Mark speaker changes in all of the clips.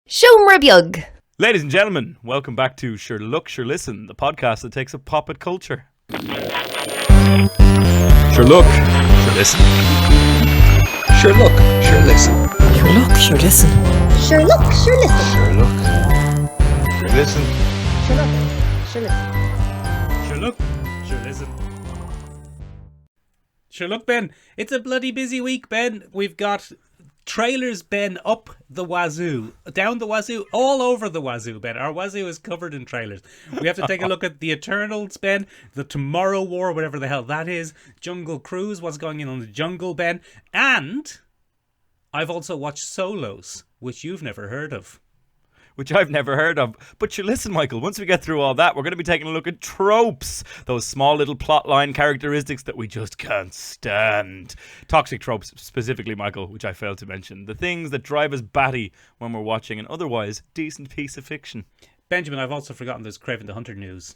Speaker 1: Siomra beag.
Speaker 2: Ladies and gentlemen, welcome back to Sure Look, Sure Listen, the podcast that takes a pop at culture. Sure look, sure listen.
Speaker 3: Sure look, sure listen.
Speaker 1: Sure look, sure listen.
Speaker 4: Sure look, sure listen.
Speaker 3: Sure look, sure listen.
Speaker 4: Sure look, sure listen.
Speaker 5: Sure look, sure listen. Sure look, Ben. It's a bloody busy week, Ben. We've got trailers, Ben, up the wazoo, down the wazoo, all over the wazoo, Ben. Our wazoo is covered in trailers. We have to take a look at the Eternals, Ben, the Tomorrow War, whatever the hell that is, Jungle Cruise, what's going on in the jungle, Ben, and I've also watched Solos, which you've never heard of.
Speaker 2: Which I've never heard of. But you listen, Michael, once we get through all that, we're going to be taking a look at tropes. Those small little plotline characteristics that we just can't stand. Toxic tropes, specifically, Michael, which I failed to mention. The things that drive us batty when we're watching an otherwise decent piece of fiction.
Speaker 5: Benjamin, I've also forgotten there's Kraven the Hunter news.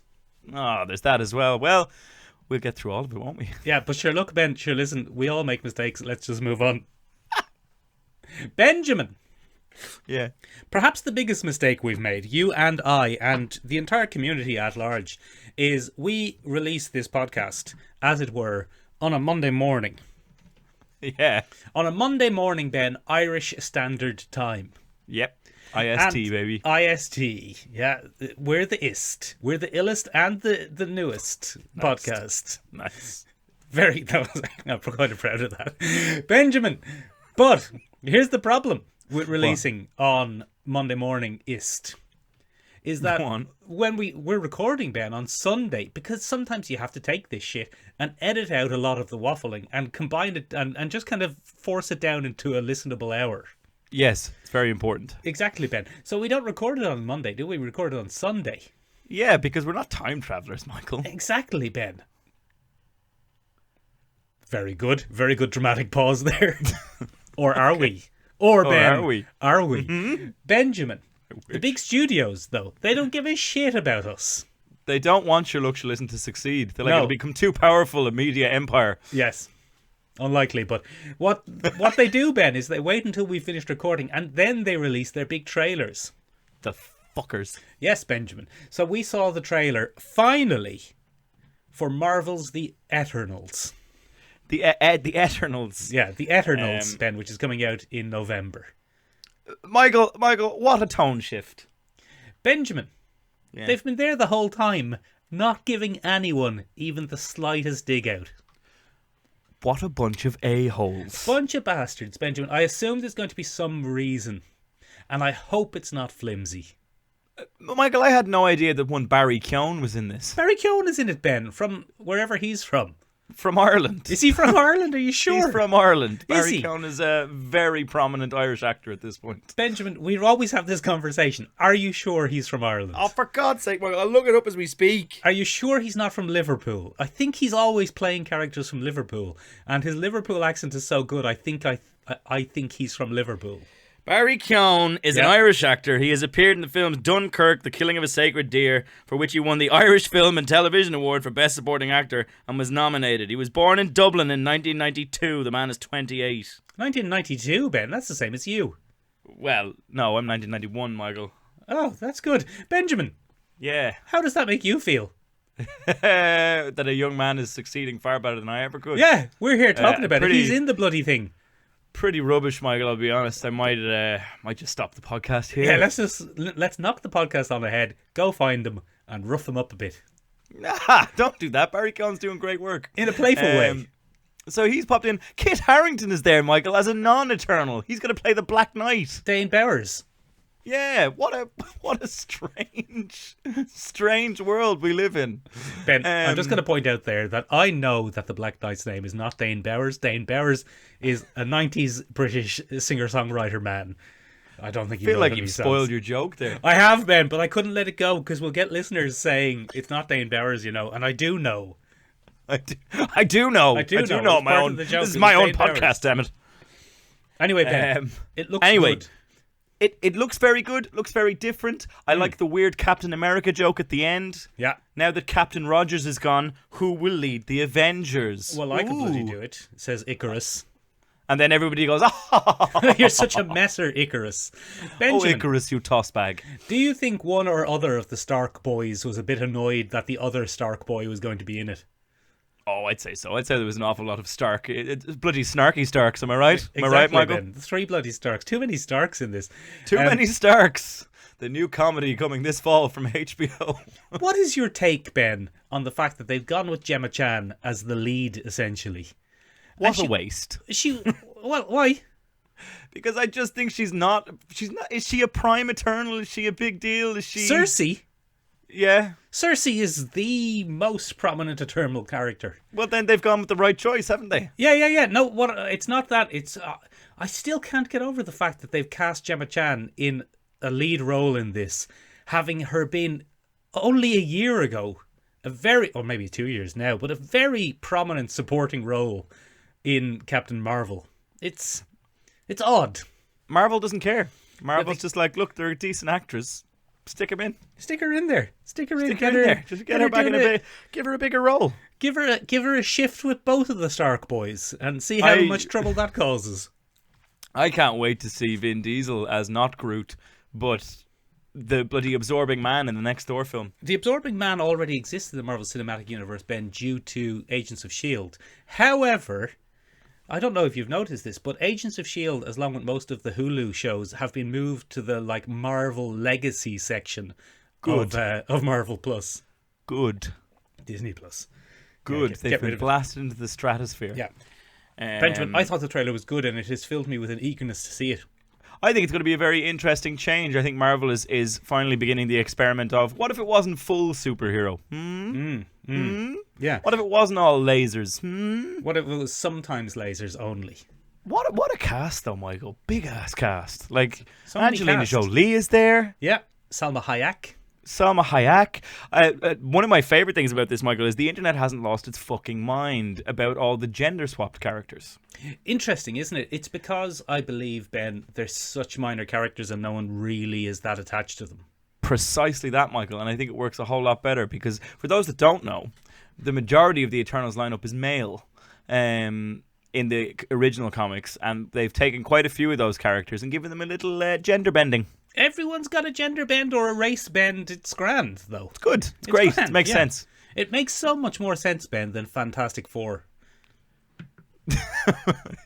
Speaker 2: Oh, there's that as well. Well, we'll get through all of it, won't we?
Speaker 5: Yeah, but sure look, Ben, sure listen, we all make mistakes. Let's just move on. Benjamin.
Speaker 2: Yeah.
Speaker 5: Perhaps the biggest mistake we've made, you and I, and the entire community at large, is we release this podcast, as it were, on a Monday morning.
Speaker 2: Yeah.
Speaker 5: On a Monday morning, Ben, Irish Standard Time.
Speaker 2: Yep. IST, baby.
Speaker 5: IST, yeah. We're the ist. We're the illest and the newest podcast.
Speaker 2: Nice.
Speaker 5: Very, I'm quite proud of that. Benjamin, but here's the problem with releasing on Monday morning is that when we're recording, Ben, on Sunday, because sometimes you have to take this shit and edit out a lot of the waffling and combine it and just kind of force it down into a listenable hour.
Speaker 2: Yes, it's very important.
Speaker 5: Exactly, Ben. So we don't record it on Monday, do we? We record it on Sunday.
Speaker 2: Yeah, because we're not time travelers, Michael.
Speaker 5: Exactly, Ben. Very good. Very good dramatic pause there. Or are we? Or Ben,
Speaker 2: are we?
Speaker 5: Are we?
Speaker 2: Mm-hmm.
Speaker 5: Benjamin, the big studios, though, they don't give a shit about us.
Speaker 2: They don't want your Look, Sure Listen to succeed. They're like,
Speaker 5: No.
Speaker 2: it'll become too powerful a media empire.
Speaker 5: Yes. Unlikely, but what they do, Ben, is they wait until we finished recording and then they release their big trailers.
Speaker 2: The fuckers.
Speaker 5: Yes, Benjamin. So we saw the trailer, finally, for Marvel's The Eternals.
Speaker 2: The Eternals.
Speaker 5: Yeah, The Eternals, Ben, which is coming out in November.
Speaker 2: Michael, what a tone shift.
Speaker 5: Benjamin,
Speaker 2: Yeah.
Speaker 5: they've been there the whole time, not giving anyone even the slightest dig out.
Speaker 2: What a bunch of a-holes.
Speaker 5: Bunch of bastards, Benjamin. I assume there's going to be some reason, and I hope it's not flimsy.
Speaker 2: Michael, I had no idea that one Barry Keoghan was in this.
Speaker 5: Barry Keoghan is in it, Ben, from wherever he's from.
Speaker 2: From Ireland.
Speaker 5: Is he from Ireland? Are you sure?
Speaker 2: He's from Ireland.
Speaker 5: Is
Speaker 2: Barry
Speaker 5: he?
Speaker 2: Keoghan is a very prominent Irish actor at this point.
Speaker 5: Benjamin, we always have this conversation. Are you sure he's from Ireland?
Speaker 2: Oh, for God's sake, Michael, I'll look it up as we speak.
Speaker 5: Are you sure he's not from Liverpool? I think he's always playing characters from Liverpool, and his Liverpool accent is so good. I think he's from Liverpool.
Speaker 2: Barry Keoghan is an Irish actor. He has appeared in the films Dunkirk, The Killing of a Sacred Deer, for which he won the Irish Film and Television Award for Best Supporting Actor and was nominated. He was born in Dublin in 1992. The man is 28.
Speaker 5: 1992, Ben. That's the same as you.
Speaker 2: Well, no, I'm 1991, Michael.
Speaker 5: Oh, that's good. Benjamin,
Speaker 2: Yeah.
Speaker 5: how does that make you feel?
Speaker 2: That a young man is succeeding far better than I ever could.
Speaker 5: Yeah, we're here talking about it.
Speaker 2: pretty-
Speaker 5: He's in the bloody thing.
Speaker 2: Pretty rubbish, Michael, I'll be honest. I might just stop the podcast here.
Speaker 5: Yeah, let's knock the podcast on the head, go find them, and rough them up a bit.
Speaker 2: Nah, don't do that. Barry Keoghan's doing great work.
Speaker 5: In a playful way.
Speaker 2: So he's popped in. Kit Harington is there, Michael, as a non-Eternal. He's going to play the Black Knight.
Speaker 5: Dane Bowers.
Speaker 2: Yeah, what a strange world we live in.
Speaker 5: Ben, I'm just going to point out there that I know that the Black Knight's name is not Dane Bowers. Dane Bowers is a 90s British singer-songwriter man. I don't think you
Speaker 2: I feel
Speaker 5: know
Speaker 2: like
Speaker 5: any
Speaker 2: you've
Speaker 5: songs.
Speaker 2: spoiled your joke there.
Speaker 5: I have, Ben, but I couldn't let it go because we'll get listeners saying it's not Dane Bowers, you know, and I do know.
Speaker 2: I do know.
Speaker 5: I do know.
Speaker 2: My
Speaker 5: It's part
Speaker 2: own.
Speaker 5: of the joke.
Speaker 2: This is
Speaker 5: It
Speaker 2: my
Speaker 5: was
Speaker 2: own
Speaker 5: Dane Bowers.
Speaker 2: podcast, damn it.
Speaker 5: Anyway, Ben, it looks
Speaker 2: anyway,
Speaker 5: good.
Speaker 2: It looks very good, looks very different. I like the weird Captain America joke at the end.
Speaker 5: Yeah.
Speaker 2: Now that Captain Rogers is gone, who will lead the Avengers?
Speaker 5: Well, I can bloody
Speaker 2: Ooh.
Speaker 5: do it, says Icarus.
Speaker 2: And then everybody goes, oh,
Speaker 5: You're such a messer, Icarus. Benjamin,
Speaker 2: Icarus, you toss bag.
Speaker 5: do you think one or other of the Stark boys was a bit annoyed that the other Stark boy was going to be in it?
Speaker 2: Oh, I'd say so. I'd say there was an awful lot of Stark. It's bloody snarky Starks, am I right? Am I right,
Speaker 5: Exactly,
Speaker 2: Michael?
Speaker 5: Ben. 3 bloody Starks. Too many Starks in this.
Speaker 2: Too many Starks. The new comedy coming this fall from HBO.
Speaker 5: What is your take, Ben, on the fact that they've gone with Gemma Chan as the lead, essentially?
Speaker 2: What
Speaker 5: And
Speaker 2: a waste.
Speaker 5: Well, why?
Speaker 2: Because I just think she's not. Is she a prime Eternal? Is she a big deal? Is she...
Speaker 5: Cersei?
Speaker 2: Yeah.
Speaker 5: Cersei is the most prominent Eternal character.
Speaker 2: Well, then they've gone with the right choice, haven't they?
Speaker 5: Yeah. No, it's not that. It's I still can't get over the fact that they've cast Gemma Chan in a lead role in this, having her been only a year ago, or maybe 2 years now, but a very prominent supporting role in Captain Marvel. It's odd.
Speaker 2: Marvel doesn't care. Marvel's just like, look, they're a decent actress. Stick them in.
Speaker 5: Stick her in there. Stick her in.
Speaker 2: Stick her in there. Just get her back in give her a bigger role.
Speaker 5: Give her a shift with both of the Stark boys and see how much trouble that causes.
Speaker 2: I can't wait to see Vin Diesel as not Groot, but the bloody absorbing man in the next Thor film.
Speaker 5: The absorbing man already exists in the Marvel Cinematic Universe, Ben, due to Agents of S.H.I.E.L.D. However, I don't know if you've noticed this, but Agents of S.H.I.E.L.D., as long with most of the Hulu shows, have been moved to the Marvel Legacy section of Marvel Plus.
Speaker 2: Good.
Speaker 5: Disney Plus.
Speaker 2: Good.
Speaker 5: Yeah,
Speaker 2: They've
Speaker 5: get rid
Speaker 2: been
Speaker 5: of it.
Speaker 2: blasted into the stratosphere.
Speaker 5: Yeah. Benjamin, I thought the trailer was good and it has filled me with an eagerness to see it.
Speaker 2: I think it's going to be a very interesting change. I think Marvel is finally beginning the experiment of, what if it wasn't full superhero?
Speaker 5: Yeah.
Speaker 2: What if it wasn't all lasers?
Speaker 5: What if it was sometimes lasers only?
Speaker 2: What a cast though, Michael. Big ass cast. Like,
Speaker 5: So many
Speaker 2: Angelina
Speaker 5: cast.
Speaker 2: Jolie is there.
Speaker 5: Yeah. Salma Hayek.
Speaker 2: Salma Hayek. One of my favourite things about this, Michael, is the internet hasn't lost its fucking mind about all the gender swapped characters.
Speaker 5: Interesting, isn't it? It's because I believe, Ben, they're such minor characters and no one really is that attached to them.
Speaker 2: Precisely that, Michael, and I think it works a whole lot better because for those that don't know, the majority of the Eternals lineup is male in the original comics, and they've taken quite a few of those characters and given them a little gender bending.
Speaker 5: Everyone's got a gender bend or a race bend. It's grand, though.
Speaker 2: It's good. It's great.
Speaker 5: grand,
Speaker 2: It makes
Speaker 5: yeah.
Speaker 2: sense.
Speaker 5: It makes so much more sense, Ben, than Fantastic Four.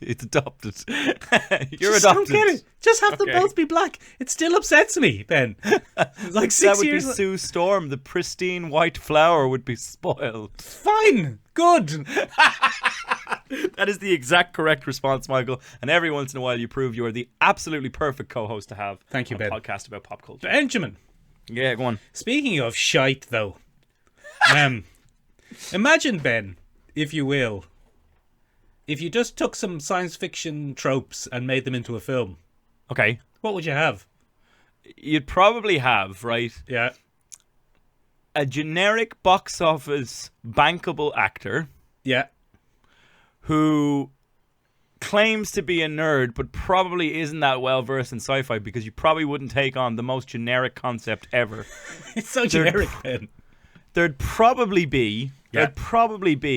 Speaker 2: It's adopted. You're
Speaker 5: Just
Speaker 2: adopted.
Speaker 5: don't get it. Just have them
Speaker 2: Okay.
Speaker 5: both be black. It still upsets me, Ben. Like 6
Speaker 2: That would be
Speaker 5: years.
Speaker 2: Sue Storm. The pristine white flower would be spoiled.
Speaker 5: Fine. Good.
Speaker 2: That is the exact correct response, Michael. And every once in a while, you prove you are the absolutely perfect co-host to have.
Speaker 5: Thank you,
Speaker 2: on a
Speaker 5: Ben.
Speaker 2: podcast about pop culture.
Speaker 5: Benjamin.
Speaker 2: Yeah, go on.
Speaker 5: Speaking of shite, though, imagine, Ben, if you will, if you just took some science fiction tropes and made them into a film,
Speaker 2: Okay.
Speaker 5: what would you have?
Speaker 2: You'd probably have, right,
Speaker 5: Yeah.
Speaker 2: a generic box office bankable actor
Speaker 5: Yeah.
Speaker 2: who claims to be a nerd but probably isn't that well versed in sci-fi because you probably wouldn't take on the most generic concept ever.
Speaker 5: It's so generic, Ben.
Speaker 2: There'd probably be,
Speaker 5: Yeah.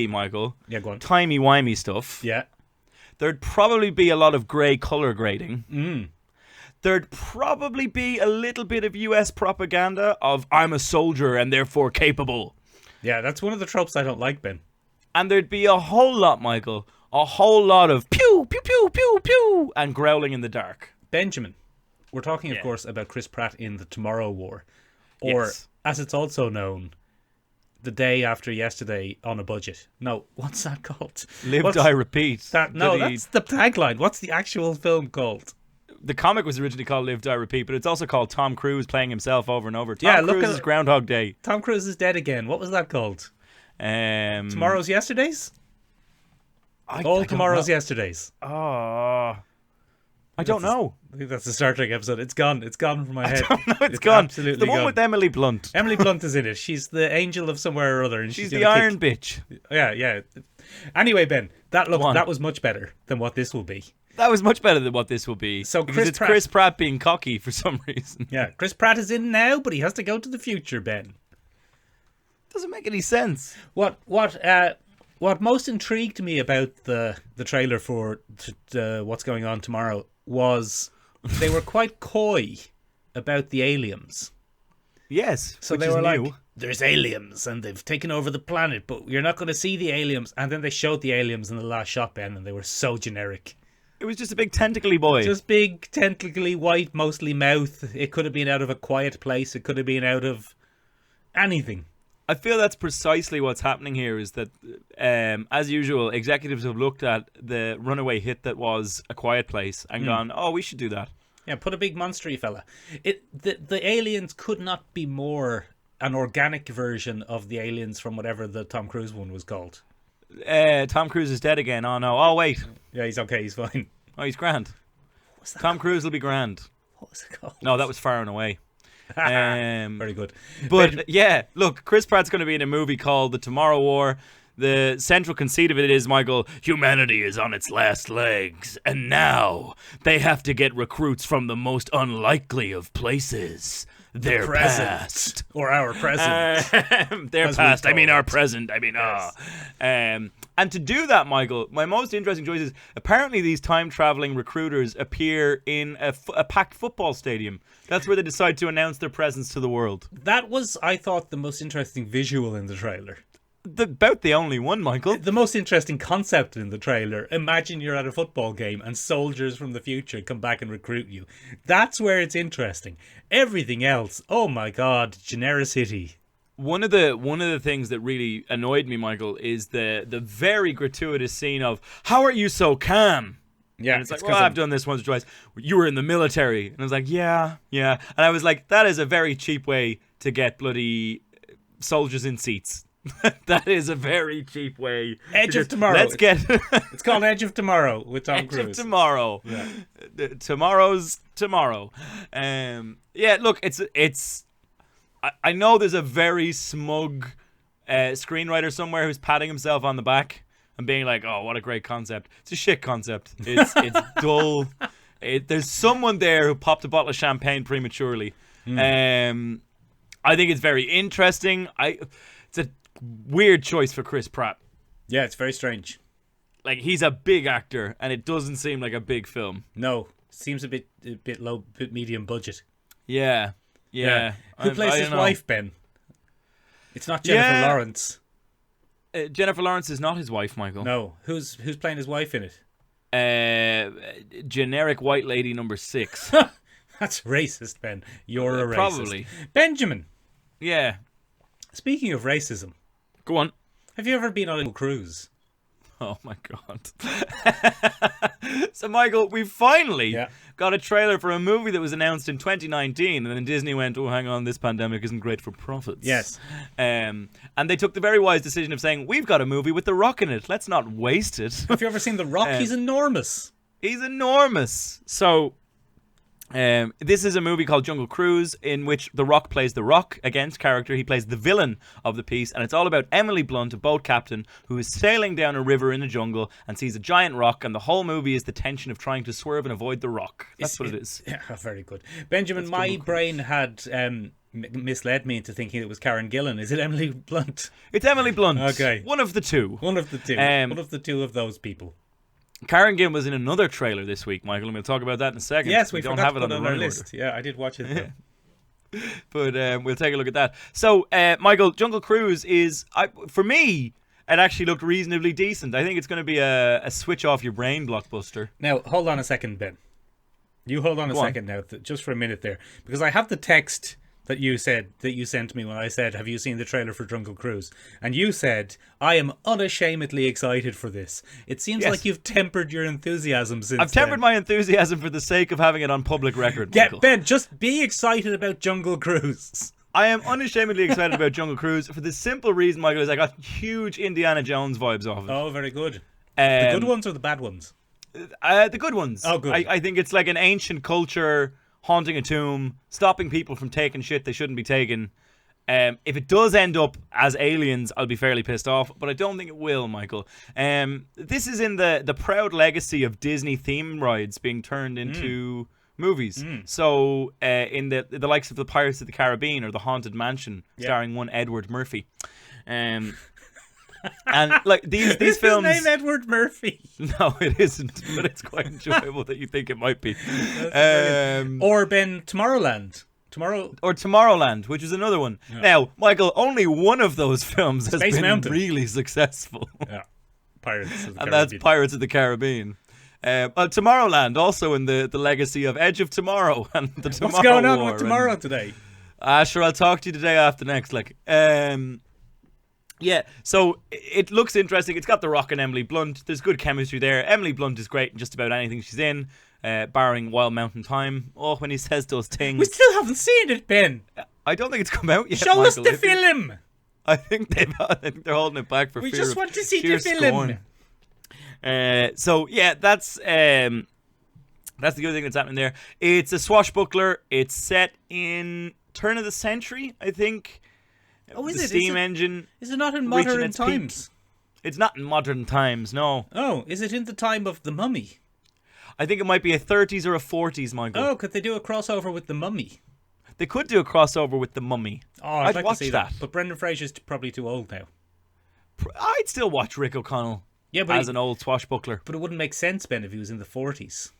Speaker 2: Michael,
Speaker 5: Yeah, go on.
Speaker 2: timey-wimey stuff.
Speaker 5: Yeah.
Speaker 2: There'd probably be a lot of grey colour grading. There'd probably be a little bit of US propaganda of I'm a soldier and therefore capable.
Speaker 5: Yeah, that's one of the tropes I don't like, Ben.
Speaker 2: And there'd be a whole lot, Michael, a whole lot of pew, pew, pew, pew, pew, and growling in the dark.
Speaker 5: Benjamin. We're talking, of
Speaker 2: Yeah.
Speaker 5: course, about Chris Pratt in The Tomorrow War. Or,
Speaker 2: Yes.
Speaker 5: as it's also known, The Day After Yesterday on a Budget. No, what's that called?
Speaker 2: Live,
Speaker 5: What's
Speaker 2: die, repeat.
Speaker 5: No,
Speaker 2: Bloody-
Speaker 5: that's the tagline. What's the actual film called?
Speaker 2: The comic was originally called Live, Die, Repeat, but it's also called Tom Cruise playing himself over and over. Tom
Speaker 5: Yeah, look
Speaker 2: Cruise's
Speaker 5: at-
Speaker 2: Groundhog Day.
Speaker 5: Tom Cruise is dead again. What was that called? Tomorrow's Yesterdays?
Speaker 2: I
Speaker 5: All
Speaker 2: don't
Speaker 5: Tomorrow's
Speaker 2: know.
Speaker 5: Yesterdays.
Speaker 2: Oh, I don't know.
Speaker 5: I think that's the Star Trek episode. It's gone. It's gone from my head.
Speaker 2: No, it's gone.
Speaker 5: Absolutely
Speaker 2: It's the one
Speaker 5: gone.
Speaker 2: with Emily Blunt.
Speaker 5: Emily Blunt is in it. She's the angel of somewhere or other, and
Speaker 2: She's
Speaker 5: she's
Speaker 2: the
Speaker 5: gonna
Speaker 2: Iron Bitch.
Speaker 5: Yeah. Anyway, Ben,
Speaker 2: Go on.
Speaker 5: that was much better than what this will be.
Speaker 2: That was much better than what this will be.
Speaker 5: So
Speaker 2: because
Speaker 5: Chris
Speaker 2: it's
Speaker 5: Pratt-
Speaker 2: Chris Pratt being cocky for some reason.
Speaker 5: Yeah, Chris Pratt is in now, but he has to go to the future, Ben.
Speaker 2: Doesn't make any sense.
Speaker 5: What What most intrigued me about the trailer for what's going on tomorrow was they were quite coy about the aliens.
Speaker 2: Yes,
Speaker 5: So
Speaker 2: which
Speaker 5: they
Speaker 2: is
Speaker 5: were
Speaker 2: new.
Speaker 5: like, there's aliens and they've taken over the planet, but you're not going to see the aliens. And then they showed the aliens in the last shot, Ben, and they were so generic.
Speaker 2: It was just a big tentacly boy.
Speaker 5: Just big, tentacly white, mostly mouth. It could have been out of A Quiet Place. It could have been out of anything.
Speaker 2: I feel that's precisely what's happening here. Is that, as usual, executives have looked at the runaway hit that was A Quiet Place and gone, "Oh, we should do that."
Speaker 5: Yeah, put a big monstery fella. The aliens could not be more an organic version of the aliens from whatever the Tom Cruise one was called.
Speaker 2: Tom Cruise is dead again. Oh no! Oh wait!
Speaker 5: Yeah, he's okay. He's fine.
Speaker 2: Oh, he's grand.
Speaker 5: What was that
Speaker 2: Tom
Speaker 5: called?
Speaker 2: Cruise will be grand.
Speaker 5: What was it called?
Speaker 2: No, that was Far and Away.
Speaker 5: Very good.
Speaker 2: But yeah, look, Chris Pratt's going to be in a movie called The Tomorrow War. The central conceit of it is, Michael, humanity is on its last legs, and now they have to get recruits from the most unlikely of places. Their past.
Speaker 5: Or our present.
Speaker 2: Their
Speaker 5: As we
Speaker 2: past. I
Speaker 5: call
Speaker 2: mean, our
Speaker 5: it.
Speaker 2: present. I mean,
Speaker 5: Yes.
Speaker 2: and to do that, Michael, my most interesting choice is apparently these time-traveling recruiters appear in a packed football stadium. That's where they decide to announce their presence to the world.
Speaker 5: That was, I thought, the most interesting visual in the trailer.
Speaker 2: About the only one, Michael.
Speaker 5: The most interesting concept in the trailer. Imagine you're at a football game and soldiers from the future come back and recruit you. That's where it's interesting. Everything else, oh my god, genericity.
Speaker 2: One of the things that really annoyed me, Michael, is the very gratuitous scene of "How are you so calm?"
Speaker 5: Yeah,
Speaker 2: And it's like, well, I've done this once or twice. You were in the military, and I was like, yeah. And I was like, that is a very cheap way to get bloody soldiers in seats. That is a very cheap way.
Speaker 5: Edge of Tomorrow.
Speaker 2: Let's get
Speaker 5: It's called Edge of Tomorrow with Tom
Speaker 2: Edge
Speaker 5: Cruise.
Speaker 2: of Tomorrow.
Speaker 5: Yeah.
Speaker 2: Tomorrow's tomorrow. Yeah, look, it's. I know there's a very smug screenwriter somewhere who's patting himself on the back and being like, "Oh, what a great concept." It's a shit concept. It's dull. There's someone there who popped a bottle of champagne prematurely. I think it's very interesting. It's a weird choice for Chris Pratt.
Speaker 5: Yeah, it's very strange.
Speaker 2: Like, he's a big actor, and it doesn't seem like a big film.
Speaker 5: No, seems a bit low, bit medium budget.
Speaker 2: Yeah.
Speaker 5: Who plays
Speaker 2: I
Speaker 5: his
Speaker 2: don't know.
Speaker 5: wife, Ben? It's not Jennifer
Speaker 2: Yeah.
Speaker 5: Lawrence.
Speaker 2: Jennifer Lawrence is not his wife, Michael.
Speaker 5: No, who's playing his wife in it?
Speaker 2: Generic white lady number 6.
Speaker 5: That's racist, Ben. You're a racist.
Speaker 2: Probably.
Speaker 5: Benjamin,
Speaker 2: Yeah.
Speaker 5: speaking of racism,
Speaker 2: Go on.
Speaker 5: have you ever been on a cruise?
Speaker 2: Oh my god. So Michael, we finally got a trailer for a movie that was announced in 2019, and then Disney went, "Oh, hang on, this pandemic isn't great for profits."
Speaker 5: Yes.
Speaker 2: And they took the very wise decision of saying, "We've got a movie with The Rock in it. Let's not waste it."
Speaker 5: Have you ever seen The Rock? He's enormous.
Speaker 2: He's enormous. So this is a movie called Jungle Cruise, in which The Rock plays The Rock against character. He plays the villain of the piece, and it's all about Emily Blunt, a boat captain who is sailing down a river in a jungle and sees a giant rock, and the whole movie is the tension of trying to swerve and avoid the rock. That's what it is.
Speaker 5: Yeah, very good. Benjamin, my brain had misled me into thinking it was Karen Gillan. Is it Emily Blunt?
Speaker 2: It's Emily Blunt.
Speaker 5: Okay.
Speaker 2: One of the two.
Speaker 5: One of the two.
Speaker 2: Um,
Speaker 5: One of the two of those people.
Speaker 2: Karen Gillan was in another trailer this week, Michael, and we'll talk about that in a second.
Speaker 5: Yes, we
Speaker 2: don't
Speaker 5: forgot
Speaker 2: have
Speaker 5: to
Speaker 2: it
Speaker 5: put
Speaker 2: on
Speaker 5: it
Speaker 2: the
Speaker 5: on our
Speaker 2: running
Speaker 5: list. Yeah, I did watch it. Though.
Speaker 2: But we'll take a look at that. So, Michael, Jungle Cruise is, for me, it actually looked reasonably decent. I think it's going to be a switch off your brain blockbuster.
Speaker 5: Now, hold on a second, Ben. You hold on a second now, just for a minute there, because I have the text that you sent me when I said, "Have you seen the trailer for Jungle Cruise?" And you said, "I am unashamedly excited for this." It seems
Speaker 2: Yes.
Speaker 5: like you've tempered your enthusiasm since.
Speaker 2: I've tempered my enthusiasm for the sake of having it on public record,
Speaker 5: Yeah,
Speaker 2: Michael.
Speaker 5: Ben, just be excited about Jungle Cruise.
Speaker 2: I am unashamedly excited about Jungle Cruise for the simple reason, Michael, is I got huge Indiana Jones vibes off it.
Speaker 5: Oh, very good. The good
Speaker 2: Um,
Speaker 5: ones or the bad ones?
Speaker 2: The good ones.
Speaker 5: Oh, good.
Speaker 2: I think it's like an ancient culture haunting a tomb, stopping people from taking shit they shouldn't be taking. If it does end up as aliens, I'll be fairly pissed off, but I don't think it will, Michael. This is in the proud legacy of Disney theme rides being turned into movies. So in the likes of the Pirates of the Caribbean or the Haunted Mansion, starring one Edward Murphy. And like these
Speaker 5: Is
Speaker 2: films,
Speaker 5: his name Edward Murphy?
Speaker 2: no, it isn't, but it's quite enjoyable that you think it might be.
Speaker 5: Or Ben Tomorrowland.
Speaker 2: Or Tomorrowland, which is another one.
Speaker 5: Yeah.
Speaker 2: Now, Michael, only one of those films has
Speaker 5: Space
Speaker 2: been
Speaker 5: Mountain.
Speaker 2: really successful,
Speaker 5: Yeah. Pirates of the
Speaker 2: and
Speaker 5: Caribbean.
Speaker 2: that's Pirates of the Caribbean. Tomorrowland, also in the legacy of Edge of Tomorrow and the Tomorrow
Speaker 5: What's going on
Speaker 2: War
Speaker 5: with tomorrow today?
Speaker 2: Sure, I'll talk to you the day after next. Yeah, so it looks interesting. It's got The Rock and Emily Blunt. There's good chemistry there. Emily Blunt is great in just about anything she's in, barring Wild Mountain Time. Oh, when he says those things.
Speaker 5: We still haven't seen it, Ben.
Speaker 2: I don't think it's come out yet.
Speaker 5: Show us
Speaker 2: Michael.
Speaker 5: the film.
Speaker 2: I think they're holding it back for
Speaker 5: We
Speaker 2: fear
Speaker 5: just
Speaker 2: of
Speaker 5: want to see
Speaker 2: sheer
Speaker 5: the film.
Speaker 2: scorn. So yeah, that's the good thing that's happening there. It's a swashbuckler. It's set in turn of the century, I think.
Speaker 5: Oh, is
Speaker 2: the
Speaker 5: it?
Speaker 2: steam engine.
Speaker 5: Is it not in
Speaker 2: reaching
Speaker 5: modern
Speaker 2: its peak.
Speaker 5: times?
Speaker 2: It's not in modern times, no.
Speaker 5: Oh, is it in the time of The Mummy?
Speaker 2: I think it might be a 30s or a 40s, Michael.
Speaker 5: Oh, could they do a crossover with The Mummy?
Speaker 2: They could do a crossover with The Mummy.
Speaker 5: Oh, I'd like
Speaker 2: watch
Speaker 5: to see
Speaker 2: that.
Speaker 5: But Brendan Fraser's probably too old now.
Speaker 2: I'd still watch Rick O'Connell
Speaker 5: Yeah, but
Speaker 2: as an old swashbuckler.
Speaker 5: But it wouldn't make sense, Ben, if he was in the 40s.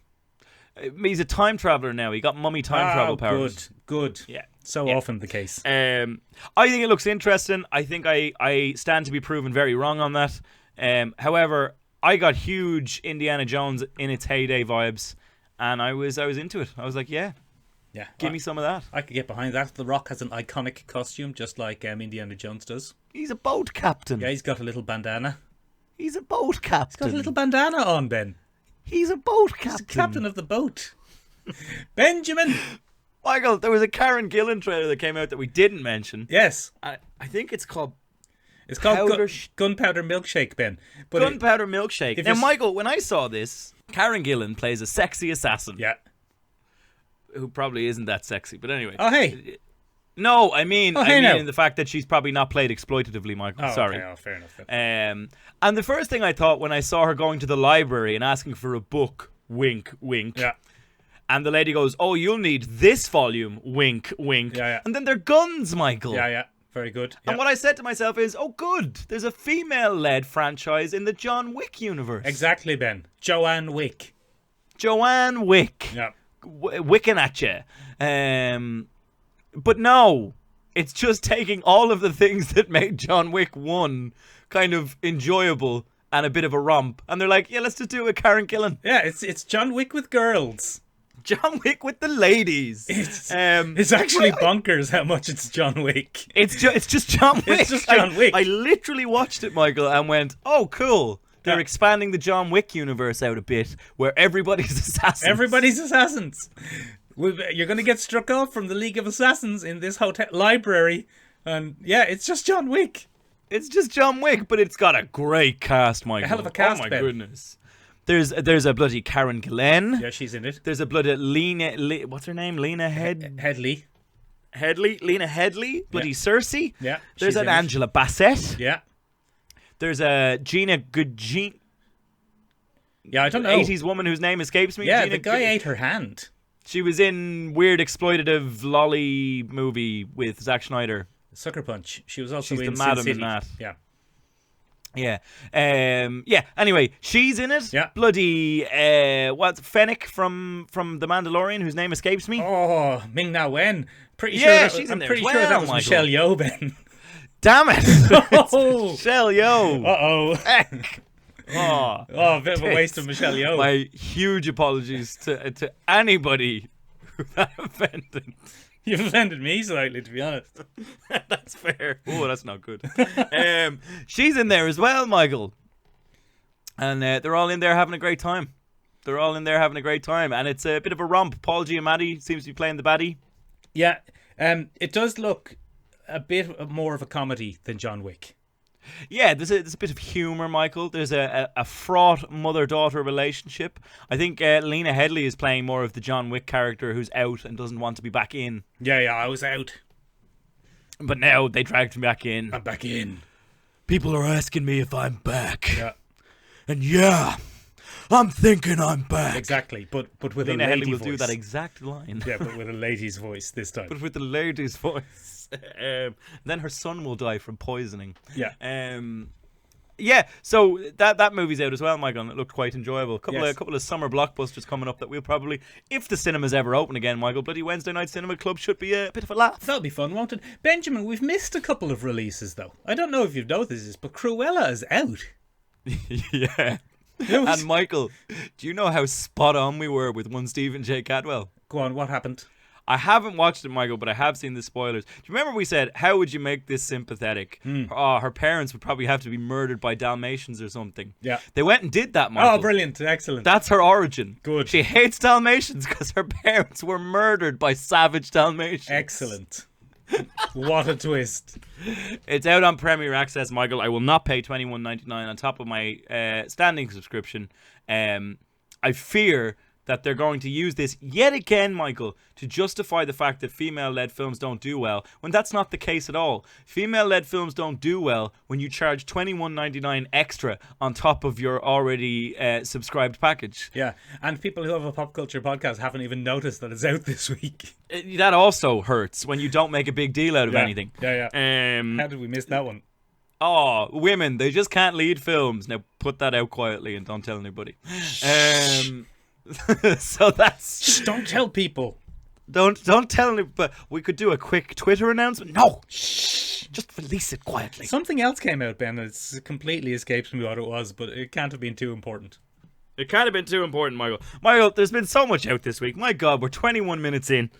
Speaker 2: He's a time traveler now. He got mummy time travel powers.
Speaker 5: Good.
Speaker 2: Yeah.
Speaker 5: So
Speaker 2: Yeah.
Speaker 5: often the case.
Speaker 2: I think it looks interesting. I think I stand to be proven very wrong on that. However, I got huge Indiana Jones in its heyday vibes, and I was into it. I was like, yeah,
Speaker 5: Yeah.
Speaker 2: give me some of that.
Speaker 5: I could get behind that. The Rock has an iconic costume, just like Indiana Jones does.
Speaker 2: He's a boat captain.
Speaker 5: Yeah, he's got a little bandana.
Speaker 2: He's a boat captain.
Speaker 5: Got a little bandana on, Ben.
Speaker 2: He's a boat
Speaker 5: He's
Speaker 2: captain.
Speaker 5: the captain of the boat. Benjamin!
Speaker 2: Michael, there was a Karen Gillan trailer that came out that we didn't mention.
Speaker 5: Yes.
Speaker 2: I think it's called
Speaker 5: It's called
Speaker 2: Powder
Speaker 5: Gunpowder Milkshake, Ben. But
Speaker 2: Gunpowder Milkshake.
Speaker 5: if
Speaker 2: Now,
Speaker 5: you're-
Speaker 2: Michael, when I saw this, Karen Gillan plays a sexy assassin.
Speaker 5: yeah.
Speaker 2: Who probably isn't that sexy, but anyway.
Speaker 5: Oh, hey.
Speaker 2: No, I mean,
Speaker 5: Oh, hey, now.
Speaker 2: in the fact that she's probably not played exploitatively, Michael.
Speaker 5: Oh,
Speaker 2: Sorry.
Speaker 5: okay. Oh, fair enough.
Speaker 2: And the first thing I thought when I saw her going to the library and asking for a book, wink, wink.
Speaker 5: Yeah.
Speaker 2: And the lady goes, "Oh, you'll need this volume, wink, wink."
Speaker 5: Yeah, yeah.
Speaker 2: And then they're guns, Michael.
Speaker 5: Yeah, yeah. Very good.
Speaker 2: And
Speaker 5: Yeah.
Speaker 2: what I said to myself is, "Oh, good. There's a female-led franchise in the John Wick universe."
Speaker 5: Exactly, Ben. Joanne Wick.
Speaker 2: Joanne Wick.
Speaker 5: Yeah.
Speaker 2: Wicking at you. But no, it's just taking all of the things that made John Wick 1 kind of enjoyable and a bit of a romp. And they're like, yeah, let's just do it with Karen Gillan.
Speaker 5: Yeah, it's John Wick with girls.
Speaker 2: John Wick with the ladies.
Speaker 5: It's actually bonkers how much it's John Wick.
Speaker 2: It's just John Wick.
Speaker 5: It's just John Wick.
Speaker 2: I literally watched it, Michael, and went, oh, cool. They're
Speaker 5: Yeah.
Speaker 2: expanding the John Wick universe out a bit, where everybody's assassins.
Speaker 5: Everybody's assassins. You're going to get struck off from the League of Assassins in this hotel library. And yeah, it's just John Wick.
Speaker 2: It's just John Wick, but it's got a great cast, Michael.
Speaker 5: A hell of a cast,
Speaker 2: Oh, my
Speaker 5: Ben.
Speaker 2: goodness. There's a bloody Karen Gillan.
Speaker 5: Yeah, she's in it.
Speaker 2: There's a bloody what's her name? Lena
Speaker 5: Headley.
Speaker 2: Lena Headley. Bloody Cersei.
Speaker 5: Yeah,
Speaker 2: There's
Speaker 5: she's
Speaker 2: an
Speaker 5: in it.
Speaker 2: Angela Bassett.
Speaker 5: Yeah.
Speaker 2: There's a Gina Goodjean.
Speaker 5: Yeah, I don't know.
Speaker 2: 80s woman whose name escapes me.
Speaker 5: Yeah,
Speaker 2: Gina
Speaker 5: the guy
Speaker 2: Good-
Speaker 5: ate her hand.
Speaker 2: She was in weird exploitative lolly movie with Zack Schneider.
Speaker 5: Sucker Punch. She was also
Speaker 2: She's
Speaker 5: in
Speaker 2: the
Speaker 5: Sin
Speaker 2: madam
Speaker 5: City.
Speaker 2: in that.
Speaker 5: Yeah.
Speaker 2: Yeah. Yeah. Anyway, she's in it.
Speaker 5: Yeah.
Speaker 2: Bloody what's Fennec from The Mandalorian, whose name escapes me.
Speaker 5: Oh, Ming Na Wen. Pretty
Speaker 2: Yeah,
Speaker 5: sure.
Speaker 2: she's in
Speaker 5: I'm
Speaker 2: there
Speaker 5: pretty
Speaker 2: as
Speaker 5: sure that
Speaker 2: well,
Speaker 5: was
Speaker 2: Michael.
Speaker 5: Michelle Yeoh, Ben.
Speaker 2: Damn it!
Speaker 5: Oh.
Speaker 2: Michelle Yeoh.
Speaker 5: Uh-oh.
Speaker 2: Heck. Oh,
Speaker 5: Oh, a bit of a waste of Michelle Yeoh.
Speaker 2: my huge apologies to anybody who that offended.
Speaker 5: You've offended me slightly, to be honest.
Speaker 2: That's fair. Oh, that's not good. She's in there as well, Michael. And they're all in there having a great time. And it's a bit of a romp. Paul Giamatti seems to be playing the baddie.
Speaker 5: Yeah, it does look a bit more of a comedy than John Wick.
Speaker 2: Yeah, there's a bit of humour, Michael. There's a fraught mother-daughter relationship. I think Lena Headey is playing more of the John Wick character who's out and doesn't want to be back in.
Speaker 5: Yeah, I was out.
Speaker 2: But now they dragged me back in.
Speaker 5: I'm back in.
Speaker 2: People are asking me if I'm back.
Speaker 5: Yeah,
Speaker 2: And yeah, I'm thinking I'm back.
Speaker 5: exactly. But with
Speaker 2: Lena
Speaker 5: a lady
Speaker 2: Headey will
Speaker 5: voice.
Speaker 2: do that exact line.
Speaker 5: Yeah, but with a lady's voice this time.
Speaker 2: But with the lady's voice. Then her son will die from poisoning.
Speaker 5: Yeah.
Speaker 2: Yeah, so that movie's out as well, Michael, and it looked quite enjoyable. A couple of summer blockbusters coming up that we'll probably, if the cinemas ever open again, Michael, bloody Wednesday night cinema club should be a bit of a laugh.
Speaker 5: That'll be fun, won't it? Benjamin, we've missed a couple of releases, though. I don't know if you've noticed this, but Cruella is out.
Speaker 2: Yeah. And Michael, do you know how spot on we were with one Stephen J. Cadwell?
Speaker 5: Go on, what happened?
Speaker 2: I haven't watched it, Michael, but I have seen the spoilers. Do you remember we said, how would you make this sympathetic? Her parents would probably have to be murdered by Dalmatians or something.
Speaker 5: Yeah.
Speaker 2: They went and did that, Michael.
Speaker 5: Oh, brilliant. Excellent.
Speaker 2: That's her origin.
Speaker 5: Good.
Speaker 2: She hates Dalmatians because her parents were murdered by savage Dalmatians.
Speaker 5: Excellent. What a twist.
Speaker 2: It's out on Premier Access, Michael. I will not pay $21.99 on top of my standing subscription. I fear that they're going to use this yet again, Michael, to justify the fact that female-led films don't do well, when that's not the case at all. Female-led films don't do well when you charge $21.99 extra on top of your already subscribed package.
Speaker 5: Yeah, and people who have a pop culture podcast haven't even noticed that it's out this week.
Speaker 2: That also hurts when you don't make a big deal out of anything.
Speaker 5: Yeah. How did we miss that one?
Speaker 2: Oh, women, they just can't lead films. Now put that out quietly and don't tell anybody. So that's...
Speaker 5: Just don't tell people.
Speaker 2: Don't tell anybody. But we could do a quick Twitter announcement. No! Shh! Just release it quietly.
Speaker 5: Something else came out, Ben. It's completely escaped me what it was, but it can't have been too important.
Speaker 2: It can't have been too important, Michael. Michael, there's been so much out this week. My God, we're 21 minutes in.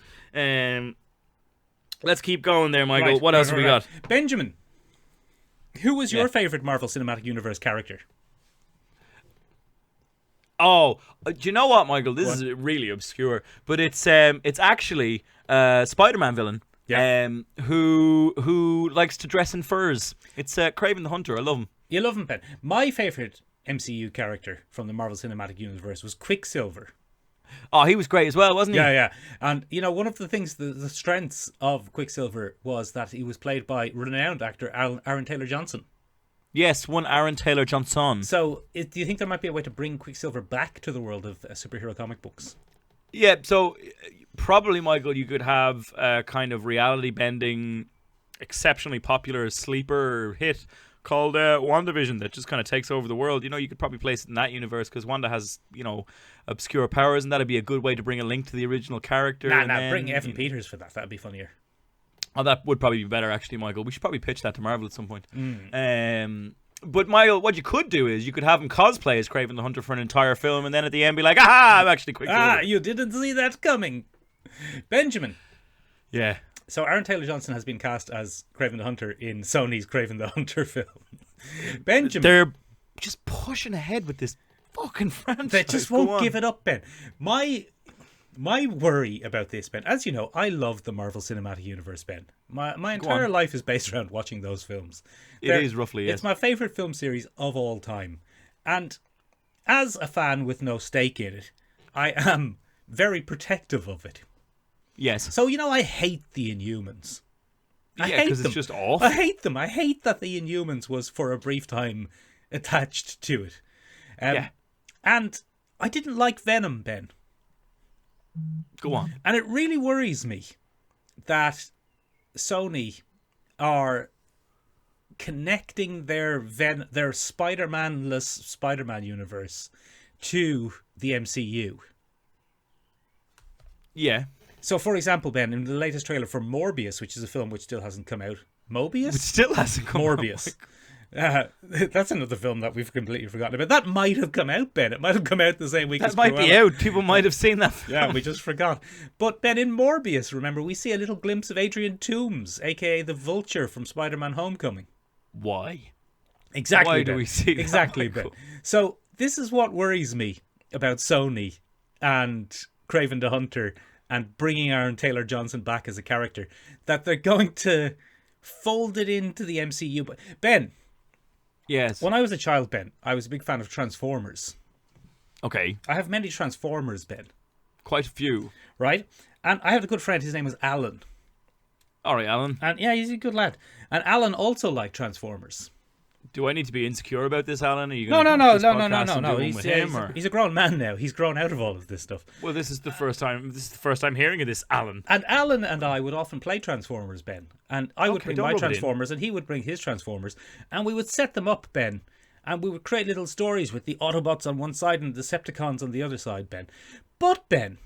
Speaker 2: Let's keep going there, Michael. What else have we got?
Speaker 5: Benjamin, who was your favourite Marvel Cinematic Universe character?
Speaker 2: Oh, do you know what, Michael? This is really obscure, but it's actually a Spider-Man villain.
Speaker 5: Yeah.
Speaker 2: Who likes to dress in furs. It's Kraven the Hunter. I love him.
Speaker 5: You love him, Ben. My favourite MCU character from the Marvel Cinematic Universe was Quicksilver.
Speaker 2: Oh, he was great as well, wasn't he?
Speaker 5: Yeah. And, you know, one of the things, the strengths of Quicksilver was that he was played by renowned actor Aaron Taylor-Johnson.
Speaker 2: Yes, one Aaron Taylor-Johnson.
Speaker 5: So, do you think there might be a way to bring Quicksilver back to the world of superhero comic books?
Speaker 2: Yeah, so probably, Michael, you could have a kind of reality-bending, exceptionally popular sleeper hit called WandaVision that just kind of takes over the world. You know, you could probably place it in that universe because Wanda has, you know, obscure powers, and that'd be a good way to bring a link to the original character.
Speaker 5: Bring Evan Peters for that. That'd be funnier.
Speaker 2: Oh, that would probably be better, actually, Michael. We should probably pitch that to Marvel at some point. But, Michael, what you could do is you could have him cosplay as Kraven the Hunter for an entire film, and then at the end be like, aha, I'm actually Quicksilver.
Speaker 5: You didn't see that coming. Benjamin.
Speaker 2: Yeah.
Speaker 5: So Aaron Taylor-Johnson has been cast as Kraven the Hunter in Sony's Kraven the Hunter film. Benjamin.
Speaker 2: They're just pushing ahead with this fucking franchise.
Speaker 5: They just won't give it up, Ben. My worry about this, Ben, as you know, I love the Marvel Cinematic Universe, Ben. My entire life is based around watching those films.
Speaker 2: It is roughly, yes.
Speaker 5: It's my favourite film series of all time. And as a fan with no stake in it, I am very protective of it.
Speaker 2: Yes.
Speaker 5: So, you know, I hate the Inhumans.
Speaker 2: Yeah, because it's just awful.
Speaker 5: I hate them. I hate that the Inhumans was for a brief time attached to it. And I didn't like Venom, Ben.
Speaker 2: Go on.
Speaker 5: And it really worries me that Sony are connecting their Spider-Man-less Spider-Man universe to the MCU.
Speaker 2: Yeah.
Speaker 5: So, for example, Ben, in the latest trailer for Morbius, which is a film which still hasn't come out. Mobius?
Speaker 2: It still hasn't come out.
Speaker 5: Morbius. That's another film that we've completely forgotten about. That might have come out, Ben. It might have come out the same week as
Speaker 2: That might
Speaker 5: Cruella.
Speaker 2: be out. People might have seen that film.
Speaker 5: Yeah, we just forgot. But, Ben, in Morbius, remember, we see a little glimpse of Adrian Toomes, a.k.a. the Vulture from Spider-Man Homecoming.
Speaker 2: Why?
Speaker 5: Exactly,
Speaker 2: Why
Speaker 5: Ben.
Speaker 2: do we see that,
Speaker 5: Exactly,
Speaker 2: Michael?
Speaker 5: Ben. So, this is what worries me about Sony and Kraven the Hunter and bringing Aaron Taylor-Johnson back as a character, that they're going to fold it into the MCU. But Ben,
Speaker 2: yes.
Speaker 5: When I was a child, Ben, I was a big fan of Transformers.
Speaker 2: Okay.
Speaker 5: I have many Transformers, Ben.
Speaker 2: Quite a few.
Speaker 5: Right? And I had a good friend, his name was Alan.
Speaker 2: All right, Alan.
Speaker 5: And yeah, he's a good lad. And Alan also liked Transformers.
Speaker 2: Do I need to be insecure about this, Alan? Are you
Speaker 5: No.
Speaker 2: going to this podcast and do one with him, or?
Speaker 5: He's a grown man now. He's grown out of all of this stuff.
Speaker 2: Well, this is the first time hearing of this, Alan.
Speaker 5: And Alan and I would often play Transformers, Ben. And I would bring my
Speaker 2: rub it in.
Speaker 5: Transformers and he would bring his Transformers. And we would set them up, Ben. And we would create little stories with the Autobots on one side and the Decepticons on the other side, Ben. But, Ben,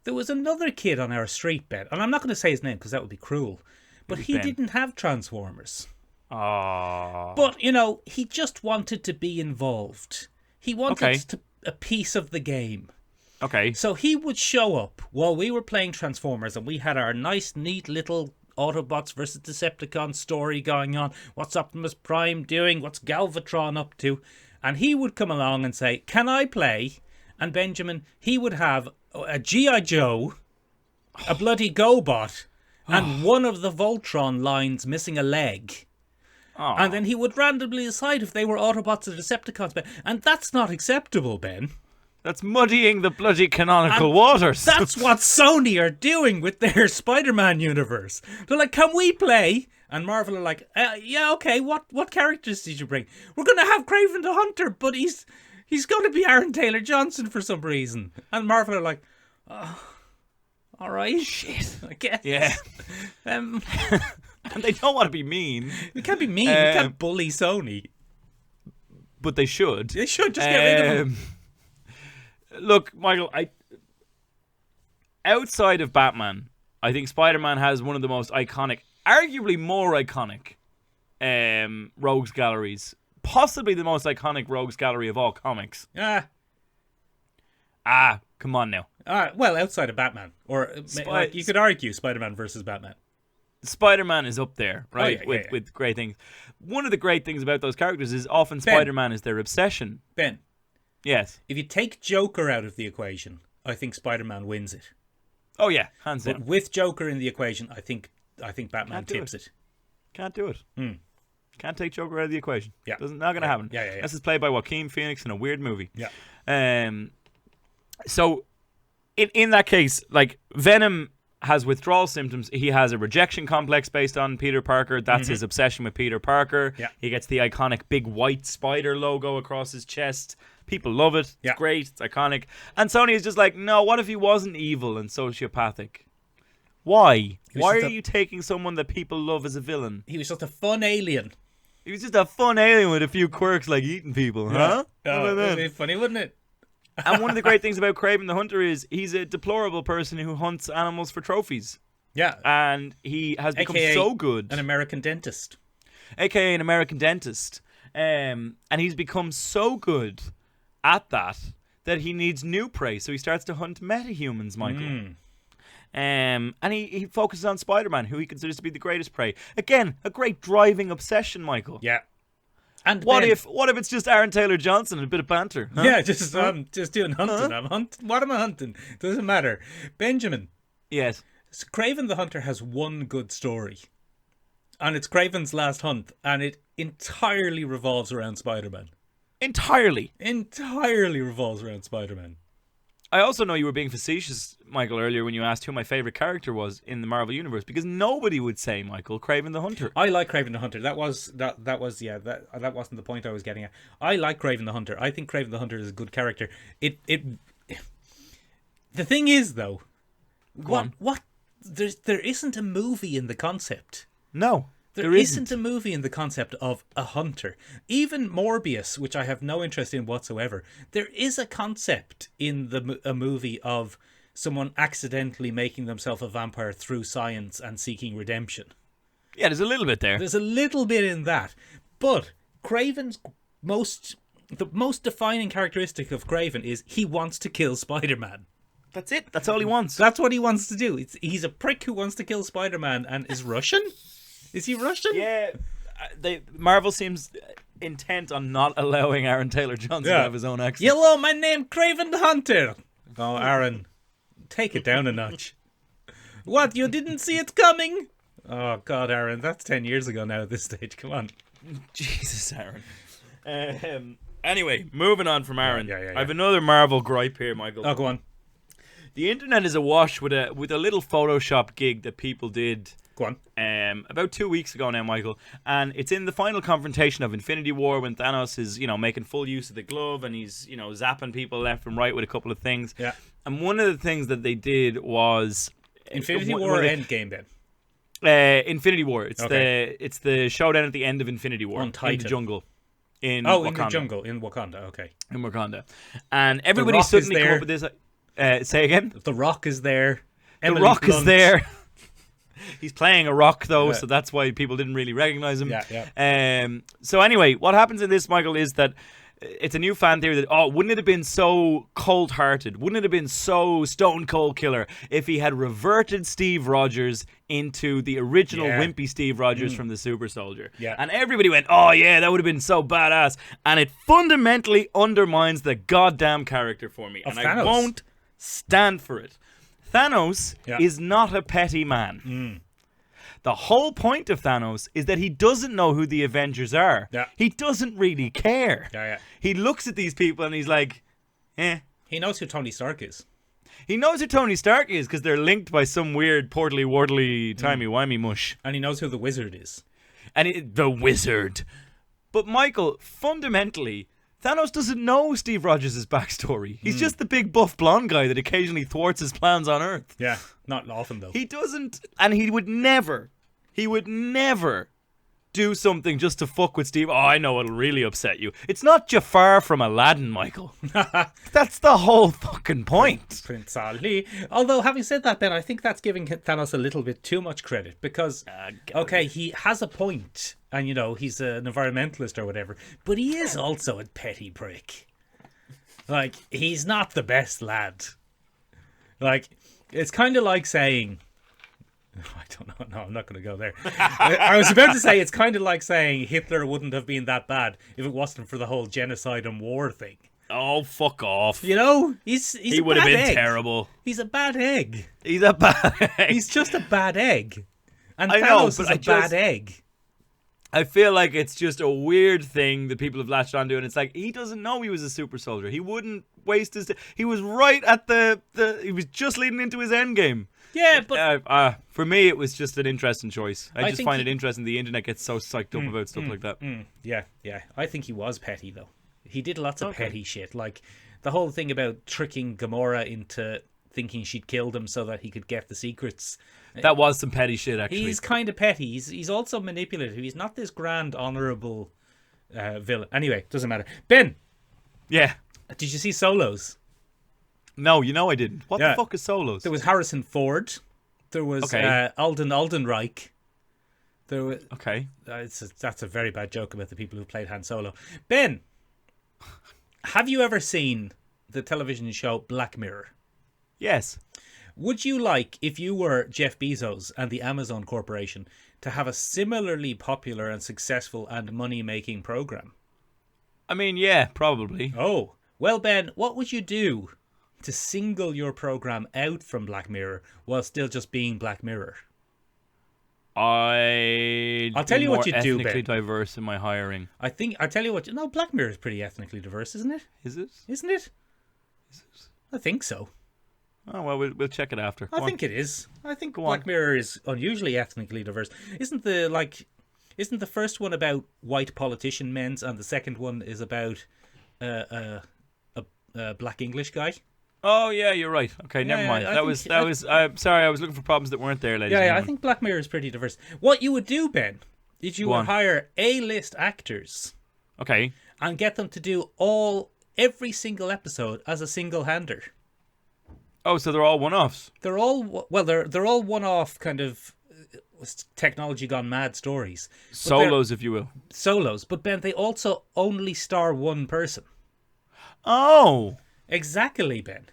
Speaker 5: there was another kid on our street, Ben, and I'm not going to say his name because that would be cruel, but he
Speaker 2: Ben?
Speaker 5: didn't have Transformers.
Speaker 2: Oh.
Speaker 5: But, he just wanted to be involved. He wanted a piece of the game.
Speaker 2: Okay.
Speaker 5: So he would show up while we were playing Transformers and we had our nice, neat little Autobots versus Decepticons story going on. What's Optimus Prime doing? What's Galvatron up to? And he would come along and say, can I play? And Benjamin, he would have a G.I. Joe, a bloody GoBot, and one of the Voltron lines missing a leg.
Speaker 2: Oh.
Speaker 5: And then he would randomly decide if they were Autobots or Decepticons, Ben. And that's not acceptable, Ben.
Speaker 2: That's muddying the bloody canonical waters.
Speaker 5: That's what Sony are doing with their Spider-Man universe. They're like, can we play? And Marvel are like, yeah, okay, what characters did you bring? We're going to have Kraven the Hunter, but he's going to be Aaron Taylor-Johnson for some reason. And Marvel are like, oh, all right. Shit. I guess.
Speaker 2: Yeah. And they don't want to be mean.
Speaker 5: We can't be mean. We can't bully Sony.
Speaker 2: But they should.
Speaker 5: They should just get rid of him.
Speaker 2: Look, Michael, outside of Batman, I think Spider-Man has one of the most iconic, arguably more iconic, rogues galleries. Possibly the most iconic rogues gallery of all comics. Come on now.
Speaker 5: Well, outside of Batman. Or you could argue Spider-Man versus Batman.
Speaker 2: Spider-Man is up there, right?
Speaker 5: Oh, yeah,
Speaker 2: with great things. One of the great things about those characters is often Spider-Man is their obsession.
Speaker 5: Ben.
Speaker 2: Yes.
Speaker 5: If you take Joker out of the equation, I think Spider-Man wins it.
Speaker 2: Oh yeah, hands down.
Speaker 5: But with Joker in the equation, I think Batman tips it.
Speaker 2: Can't do it. Can't take Joker out of the equation.
Speaker 5: Yeah.
Speaker 2: Not going to happen.
Speaker 5: Yeah.
Speaker 2: This is played by Joaquin Phoenix in a weird movie.
Speaker 5: Yeah.
Speaker 2: So, in that case, like, Venom has withdrawal symptoms. He has a rejection complex based on Peter Parker. That's his obsession with Peter Parker.
Speaker 5: Yeah.
Speaker 2: He gets the iconic big white spider logo across his chest. People love it.
Speaker 5: Yeah.
Speaker 2: It's great. It's iconic. And Sony is just like, no, what if he wasn't evil and sociopathic? Why? Why are you taking someone that people love as a villain?
Speaker 5: He was just a fun alien.
Speaker 2: He was just a fun alien with a few quirks like eating people, huh?
Speaker 5: Oh, that'd be funny, wouldn't it?
Speaker 2: And one of the great things about Kraven the Hunter is he's a deplorable person who hunts animals for trophies.
Speaker 5: Yeah.
Speaker 2: And he has become
Speaker 5: AKA
Speaker 2: so good.
Speaker 5: An American dentist.
Speaker 2: AKA an American dentist. And he's become so good at that he needs new prey. So he starts to hunt metahumans, Michael. And he focuses on Spider-Man, who he considers to be the greatest prey. Again, a great driving obsession, Michael.
Speaker 5: Yeah. And
Speaker 2: what if it's just Aaron Taylor-Johnson and a bit of banter? Huh?
Speaker 5: Yeah, just doing hunting. What am I hunting? Doesn't matter. Benjamin.
Speaker 2: Yes.
Speaker 5: Kraven the Hunter has one good story. And it's Kraven's Last Hunt. And it entirely revolves around Spider-Man.
Speaker 2: Entirely
Speaker 5: revolves around Spider-Man.
Speaker 2: I also know you were being facetious, Michael, earlier when you asked who my favourite character was in the Marvel Universe, because nobody would say, Michael, Kraven the Hunter.
Speaker 5: I like Kraven the Hunter. That wasn't the point I was getting at. I like Kraven the Hunter. I think Kraven the Hunter is a good character. The thing is, though, there isn't a movie in the concept.
Speaker 2: No.
Speaker 5: There isn't a movie in the concept of a hunter. Even Morbius, which I have no interest in whatsoever, there is a concept in a movie of someone accidentally making themselves a vampire through science and seeking redemption.
Speaker 2: Yeah, there's a little bit there.
Speaker 5: There's a little bit in that. But Kraven's the most defining characteristic of Kraven is he wants to kill Spider-Man.
Speaker 2: That's it. That's all he wants.
Speaker 5: That's what he wants to do. He's a prick who wants to kill Spider-Man and is Russian? Is he Russian?
Speaker 2: Yeah. Marvel seems intent on not allowing Aaron Taylor-Johnson to have his own accent.
Speaker 5: Hello, my name Kraven the Hunter. Oh, Aaron, take it down a notch. What, you didn't see it coming? Oh, God, Aaron, that's 10 years ago now at this stage. Come on.
Speaker 2: Jesus, Aaron. Anyway, moving on from Aaron.
Speaker 5: Yeah.
Speaker 2: I have another Marvel gripe here, Michael.
Speaker 5: Oh, go on.
Speaker 2: The internet is awash with a little Photoshop gig that people did.
Speaker 5: Go on.
Speaker 2: About 2 weeks ago now, Michael, and it's in the final confrontation of Infinity War when Thanos is, making full use of the glove and he's, zapping people left and right with a couple of things.
Speaker 5: Yeah.
Speaker 2: And one of the things that they did was
Speaker 5: Infinity War or Endgame then?
Speaker 2: Infinity War. It's
Speaker 5: okay.
Speaker 2: the showdown at the end of Infinity War
Speaker 5: Untitled.
Speaker 2: in the jungle. in
Speaker 5: Oh,
Speaker 2: Wakanda.
Speaker 5: in the jungle in Wakanda. Okay.
Speaker 2: In Wakanda. And everybody
Speaker 5: Rock is
Speaker 2: suddenly come
Speaker 5: there.
Speaker 2: up with this... say again?
Speaker 5: The Rock is there.
Speaker 2: The Rock is there. He's playing a rock, though,
Speaker 5: Yeah.
Speaker 2: so that's why people didn't really recognize him.
Speaker 5: Yeah.
Speaker 2: So anyway, what happens in this, Michael, is that it's a new fan theory that, wouldn't it have been so cold-hearted? Wouldn't it have been so stone-cold killer if he had reverted Steve Rogers into the original wimpy Steve Rogers from the Super Soldier?
Speaker 5: Yeah.
Speaker 2: And everybody went, oh, yeah, that would have been so badass. And it fundamentally undermines the goddamn character for me.
Speaker 5: Of
Speaker 2: And
Speaker 5: Thanos.
Speaker 2: I won't stand for it. Thanos
Speaker 5: Yeah.
Speaker 2: is not a petty man. The whole point of Thanos is that he doesn't know who the Avengers are.
Speaker 5: Yeah.
Speaker 2: He doesn't really care.
Speaker 5: Yeah.
Speaker 2: He looks at these people and he's like, eh.
Speaker 5: He knows who Tony Stark is.
Speaker 2: He knows who Tony Stark is because they're linked by some weird portally wardly timey-wimey mush.
Speaker 5: And he knows who the Wizard is.
Speaker 2: And the Wizard. But Michael, fundamentally, Thanos doesn't know Steve Rogers' backstory. He's just the big buff blonde guy that occasionally thwarts his plans on Earth.
Speaker 5: Yeah. Not often, though.
Speaker 2: He doesn't, and he would never do something just to fuck with Steve. Oh, I know it'll really upset you. It's not Jafar from Aladdin, Michael. That's the whole fucking point.
Speaker 5: Prince Ali. Although, having said that, Ben, I think that's giving Thanos a little bit too much credit because, okay, he has a point, and you know he's an environmentalist or whatever, but he is also a petty prick. Like, he's not the best lad. Like, it's kind of like saying, I don't know. No, I'm not going to go there. I was about to say it's kind of like saying Hitler wouldn't have been that bad if it wasn't for the whole genocide and war thing.
Speaker 2: Oh, fuck off.
Speaker 5: You know, he's
Speaker 2: He
Speaker 5: a
Speaker 2: would have
Speaker 5: bad
Speaker 2: been
Speaker 5: egg.
Speaker 2: terrible.
Speaker 5: He's a bad egg.
Speaker 2: He's a bad egg.
Speaker 5: He's just a bad egg. And
Speaker 2: I know,
Speaker 5: Thanos
Speaker 2: but
Speaker 5: is
Speaker 2: I
Speaker 5: a
Speaker 2: just-
Speaker 5: bad egg.
Speaker 2: I feel like it's just a weird thing that people have latched onto, and it's like, he doesn't know he was a super soldier. He wouldn't waste his... He was right at the... He was just leading into his end game.
Speaker 5: Yeah, but
Speaker 2: For me, it was just an interesting choice. I just
Speaker 5: think
Speaker 2: find
Speaker 5: he-
Speaker 2: it interesting the internet gets so psyched up about stuff like that.
Speaker 5: yeah. I think he was petty though. He did lots of
Speaker 2: Okay.
Speaker 5: petty shit, like the whole thing about tricking Gamora into thinking she'd killed him so that he could get the secrets.
Speaker 2: That was some petty shit, actually.
Speaker 5: He's kind of petty. He's also manipulative. He's not this grand, honorable villain. Anyway, doesn't matter. Ben,
Speaker 2: Yeah.
Speaker 5: did you see Solos?
Speaker 2: No, you know I didn't. What
Speaker 5: Yeah.
Speaker 2: the fuck is Solos?
Speaker 5: There was Harrison Ford. There was
Speaker 2: Okay.
Speaker 5: Alden Aldenreich. There was,
Speaker 2: Okay.
Speaker 5: that's a very bad joke about the people who played Han Solo. Ben, have you ever seen the television show Black Mirror?
Speaker 2: Yes.
Speaker 5: Would you like, if you were Jeff Bezos and the Amazon Corporation, to have a similarly popular and successful and money-making program?
Speaker 2: I mean, yeah, probably.
Speaker 5: Oh, well, Ben, what would you do to single your program out from Black Mirror while still just being Black Mirror?
Speaker 2: I'll
Speaker 5: tell you what you do,
Speaker 2: ethnically
Speaker 5: Ben.
Speaker 2: diverse in my hiring.
Speaker 5: I'll tell you what. No, Black Mirror is pretty ethnically diverse, isn't it?
Speaker 2: Is it?
Speaker 5: Isn't it? I think so.
Speaker 2: Oh, well, we'll check it after. Go
Speaker 5: I
Speaker 2: on.
Speaker 5: think it is. I think
Speaker 2: Go
Speaker 5: Black
Speaker 2: on.
Speaker 5: Mirror is unusually ethnically diverse. Isn't the first one about white politician men's and the second one is about a black English guy?
Speaker 2: Oh, yeah, you're right. Okay, never
Speaker 5: yeah,
Speaker 2: mind.
Speaker 5: I
Speaker 2: That
Speaker 5: think-
Speaker 2: was. Sorry, I was looking for problems that weren't there, ladies and
Speaker 5: Yeah, I
Speaker 2: gentlemen.
Speaker 5: think Black Mirror is pretty diverse. What you would do, Ben, is you
Speaker 2: Go
Speaker 5: would
Speaker 2: on.
Speaker 5: hire A-list actors
Speaker 2: Okay.
Speaker 5: and get them to do every single episode as a single-hander.
Speaker 2: Oh, so they're all one-offs.
Speaker 5: They're all they're all one-off kind of technology gone mad stories. But they're
Speaker 2: Solos, if you will.
Speaker 5: solos, but Ben, they also only star one person.
Speaker 2: Oh.
Speaker 5: Exactly, Ben.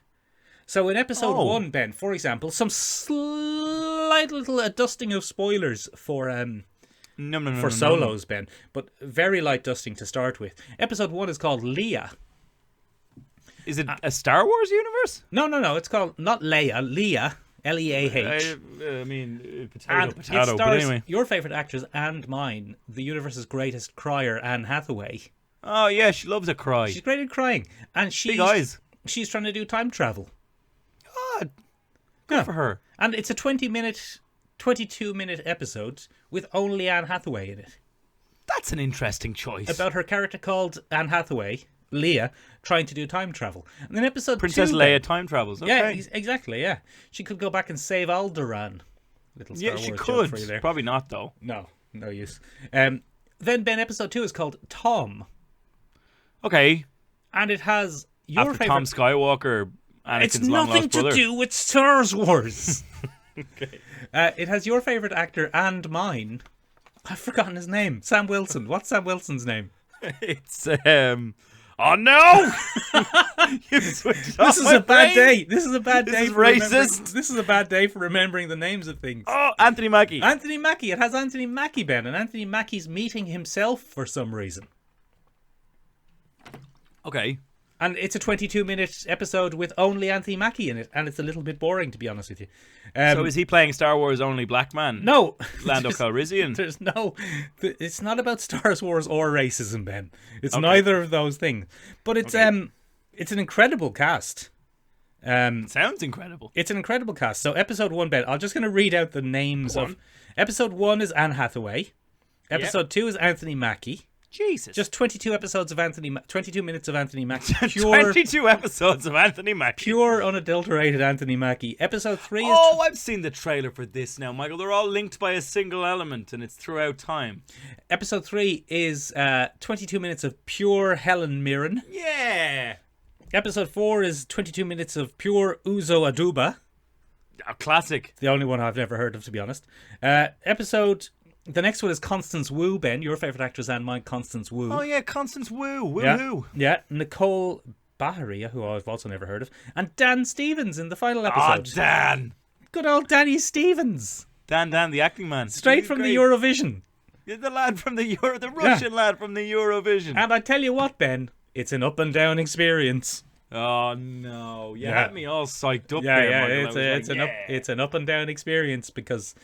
Speaker 5: So in episode
Speaker 2: Oh.
Speaker 5: 1, Ben, for example, some slight little dusting of spoilers for
Speaker 2: No.
Speaker 5: Solos, Ben, but very light dusting to start with. Episode 1 is called Leah.
Speaker 2: Is it a Star Wars universe?
Speaker 5: No, it's called not Leia, Leah, Leah.
Speaker 2: I mean, potato,
Speaker 5: And it
Speaker 2: potato.
Speaker 5: stars
Speaker 2: But anyway.
Speaker 5: your favourite actress and mine, the universe's greatest crier, Anne Hathaway.
Speaker 2: Oh, yeah, she loves a cry.
Speaker 5: She's great at crying. And
Speaker 2: Big eyes.
Speaker 5: she's trying to do time travel.
Speaker 2: God,
Speaker 5: Yeah.
Speaker 2: for her.
Speaker 5: And it's a 22-minute episode with only Anne Hathaway in it.
Speaker 2: That's an interesting choice.
Speaker 5: About her character called Anne Hathaway, Leah, trying to do time travel. And then episode
Speaker 2: Princess
Speaker 5: 2...
Speaker 2: Leia time travels. Okay.
Speaker 5: Yeah, exactly, yeah. She could go back and save Alderaan. Little Star
Speaker 2: Yeah, she
Speaker 5: Wars joke
Speaker 2: could.
Speaker 5: for you there.
Speaker 2: Probably not, though.
Speaker 5: No use. Then, Ben, episode 2 is called Tom.
Speaker 2: Okay.
Speaker 5: And it has your
Speaker 2: After
Speaker 5: favorite.
Speaker 2: Tom Skywalker, Anakin's
Speaker 5: It's
Speaker 2: long
Speaker 5: nothing
Speaker 2: lost
Speaker 5: to
Speaker 2: brother.
Speaker 5: do with Star Wars. Okay. It has your favorite actor and mine. I've forgotten his name. Sam Wilson. What's Sam Wilson's name?
Speaker 2: It's oh no! You switched off
Speaker 5: This is
Speaker 2: my
Speaker 5: a bad
Speaker 2: brain.
Speaker 5: day. This is a bad
Speaker 2: This
Speaker 5: day.
Speaker 2: is
Speaker 5: for remembering-
Speaker 2: racist.
Speaker 5: This is a bad day for remembering the names of things.
Speaker 2: Oh, Anthony Mackie.
Speaker 5: Anthony Mackie. It has Anthony Mackie, Ben, and Anthony Mackie's meeting himself for some reason.
Speaker 2: Okay.
Speaker 5: And it's a 22-minute episode with only Anthony Mackie in it, and it's a little bit boring, to be honest with you.
Speaker 2: So is he playing Star Wars only black man?
Speaker 5: No.
Speaker 2: Lando Calrissian.
Speaker 5: There's no... It's not about Star Wars or racism, Ben. It's
Speaker 2: Okay.
Speaker 5: neither of those things. But it's
Speaker 2: Okay.
Speaker 5: it's an incredible cast.
Speaker 2: Sounds incredible.
Speaker 5: It's an incredible cast. So episode 1, Ben, I'm just going to read out the names
Speaker 2: Go
Speaker 5: of...
Speaker 2: on.
Speaker 5: Episode 1 is Anne Hathaway. Episode 2 is Anthony Mackie.
Speaker 2: Jesus.
Speaker 5: Just 22 episodes of 22 minutes of Anthony Mackie.
Speaker 2: 22 episodes of Anthony Mackie.
Speaker 5: Pure unadulterated Anthony Mackie. Episode 3 is...
Speaker 2: Oh, I've seen the trailer for this now, Michael. They're all linked by a single element, and it's throughout time.
Speaker 5: Episode 3 is 22 minutes of pure Helen Mirren.
Speaker 2: Yeah.
Speaker 5: Episode 4 is 22 minutes of pure Uzo Aduba.
Speaker 2: A classic.
Speaker 5: The only one I've never heard of, to be honest. The next one is Constance Wu, Ben. Your favourite actress and mine, Constance Wu.
Speaker 2: Oh, yeah, Constance Wu.
Speaker 5: yeah.
Speaker 2: Woohoo.
Speaker 5: Yeah. Nicole Baharia, who I've also never heard of. And Dan Stevens in the final
Speaker 2: Oh,
Speaker 5: episode.
Speaker 2: Dan.
Speaker 5: Good old Danny Stevens.
Speaker 2: Dan, the acting man.
Speaker 5: Straight
Speaker 2: He's
Speaker 5: from
Speaker 2: great.
Speaker 5: the Eurovision.
Speaker 2: You're the lad from the Russian lad from the Eurovision.
Speaker 5: And I tell you what, Ben, it's an up and down experience.
Speaker 2: Oh no! You
Speaker 5: Yeah.
Speaker 2: had me all psyched up
Speaker 5: Yeah,
Speaker 2: there,
Speaker 5: yeah,
Speaker 2: Michael.
Speaker 5: it's an up and down experience because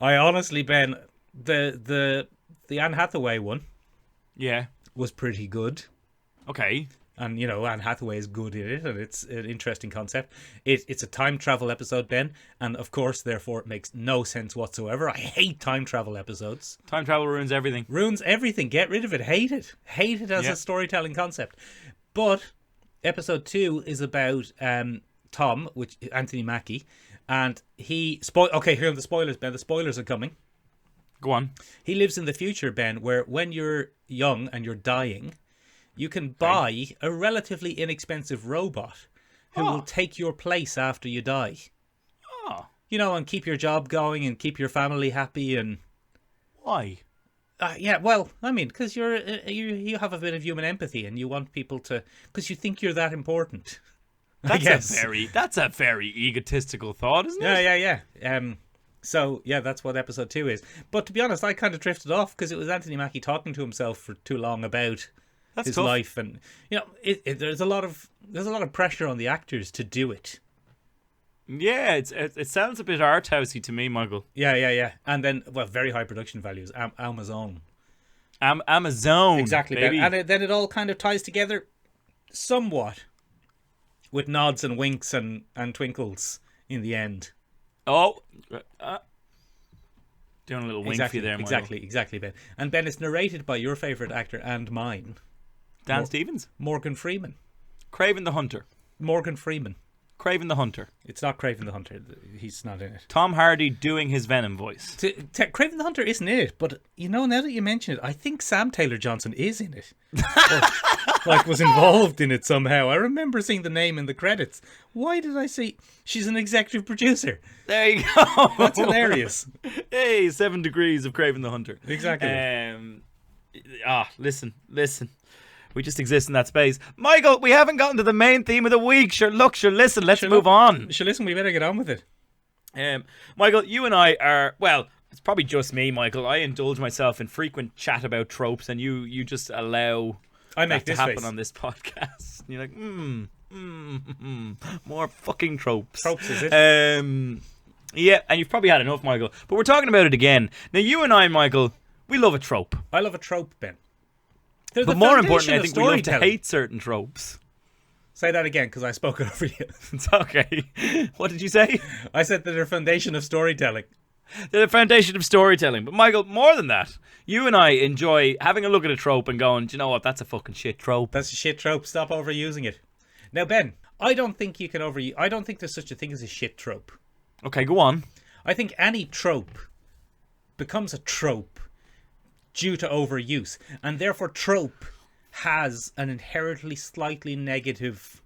Speaker 5: I honestly, Ben, the Anne Hathaway one
Speaker 2: Yeah.
Speaker 5: was pretty good.
Speaker 2: Okay.
Speaker 5: And, you know, Anne Hathaway is good in it, and it's an interesting concept. It's a time travel episode, Ben, and of course, therefore, it makes no sense whatsoever. I hate time travel episodes.
Speaker 2: Time travel ruins everything.
Speaker 5: Ruins everything. Get rid of it. Hate it. Hate it as
Speaker 2: Yeah.
Speaker 5: a storytelling concept. But episode 2 is about Tom, which Anthony Mackie, and he... Okay, here are the spoilers, Ben. The spoilers are coming.
Speaker 2: Go on.
Speaker 5: He lives in the future, Ben, where when you're young and you're dying, you can buy a relatively inexpensive robot who will take your place after you die.
Speaker 2: Oh,
Speaker 5: You know, and keep your job going and keep your family happy and...
Speaker 2: why?
Speaker 5: yeah, well, I mean, because you have a bit of human empathy and you want people to... Because you think you're that important. I guess.
Speaker 2: That's a very egotistical thought, isn't it?
Speaker 5: Yeah. So, yeah, that's what episode 2 is. But to be honest, I kind of drifted off because it was Anthony Mackie talking to himself for too long about
Speaker 2: That's
Speaker 5: his
Speaker 2: tough.
Speaker 5: life, and you know, there's a lot of pressure on the actors to do it.
Speaker 2: Yeah, it sounds a bit art housey to me, Michael.
Speaker 5: Yeah. And then, well, very high production values. Amazon.
Speaker 2: Amazon.
Speaker 5: Exactly.
Speaker 2: baby.
Speaker 5: And then it all kind of ties together somewhat with nods and winks and twinkles in the end.
Speaker 2: Oh. Doing a little wink for you there, Michael.
Speaker 5: Exactly, Ben. And Ben, it's narrated by your favourite actor and mine,
Speaker 2: Dan Stevens.
Speaker 5: Morgan Freeman.
Speaker 2: Kraven the Hunter.
Speaker 5: Morgan Freeman.
Speaker 2: Kraven the Hunter.
Speaker 5: It's not Kraven the Hunter. He's not in it.
Speaker 2: Tom Hardy doing his Venom voice.
Speaker 5: Kraven the Hunter isn't in it, but you know, now that you mention it, I think Sam Taylor Johnson is in it. Like was involved in it somehow. I remember seeing the name in the credits. Why did I see? She's an executive producer.
Speaker 2: There you go.
Speaker 5: That's hilarious.
Speaker 2: Hey, 7 degrees of Kraven the Hunter.
Speaker 5: Exactly.
Speaker 2: Listen. We just exist in that space. Michael, we haven't gotten to the main theme of the week. Sure, listen. Let's move on.
Speaker 5: Listen, we better get on with it.
Speaker 2: Michael, you and I are, well, it's probably just me, Michael. I indulge myself in frequent chat about tropes, and you just allow
Speaker 5: I make
Speaker 2: that to
Speaker 5: this
Speaker 2: happen
Speaker 5: face.
Speaker 2: on this podcast. And you're like, more fucking tropes.
Speaker 5: Tropes, is it?
Speaker 2: Yeah, and you've probably had enough, Michael. But we're talking about it again. Now, you and I, Michael, we love a trope.
Speaker 5: I love a trope, Ben. They're
Speaker 2: But
Speaker 5: the
Speaker 2: more
Speaker 5: foundation
Speaker 2: importantly, I
Speaker 5: of
Speaker 2: think we love to
Speaker 5: storytelling.
Speaker 2: hate certain tropes.
Speaker 5: Say that again, because I spoke over you.
Speaker 2: It's okay. What did you say?
Speaker 5: I said that they're a foundation of storytelling.
Speaker 2: They're the foundation of storytelling. But Michael, more than that, you and I enjoy having a look at a trope and going, do you know what, that's a fucking shit trope.
Speaker 5: That's a shit trope. Stop overusing it. Now, Ben, I don't think you can I don't think there's such a thing as a shit trope.
Speaker 2: Okay, go on.
Speaker 5: I think any trope becomes a trope due to overuse, and therefore trope has an inherently slightly negative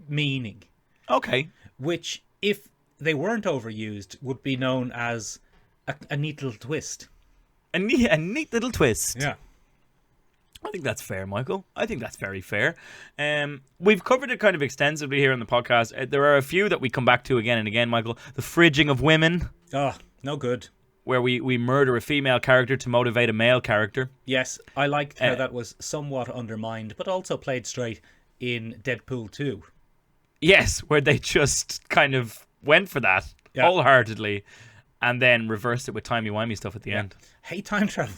Speaker 5: meaning,
Speaker 2: Okay.
Speaker 5: which, if they weren't overused, would be known as a neat little twist.
Speaker 2: A neat little twist.
Speaker 5: Yeah.
Speaker 2: I think that's fair, Michael. I think that's very fair. We've covered it kind of extensively here on the podcast. There are a few that we come back to again and again, Michael. The fridging of women,
Speaker 5: Oh, no good.
Speaker 2: where we murder a female character to motivate a male character.
Speaker 5: Yes, I liked how that was somewhat undermined, but also played straight in Deadpool 2.
Speaker 2: Yes, where they just kind of went for that wholeheartedly and then reversed it with timey-wimey stuff at the end.
Speaker 5: Hate time travel.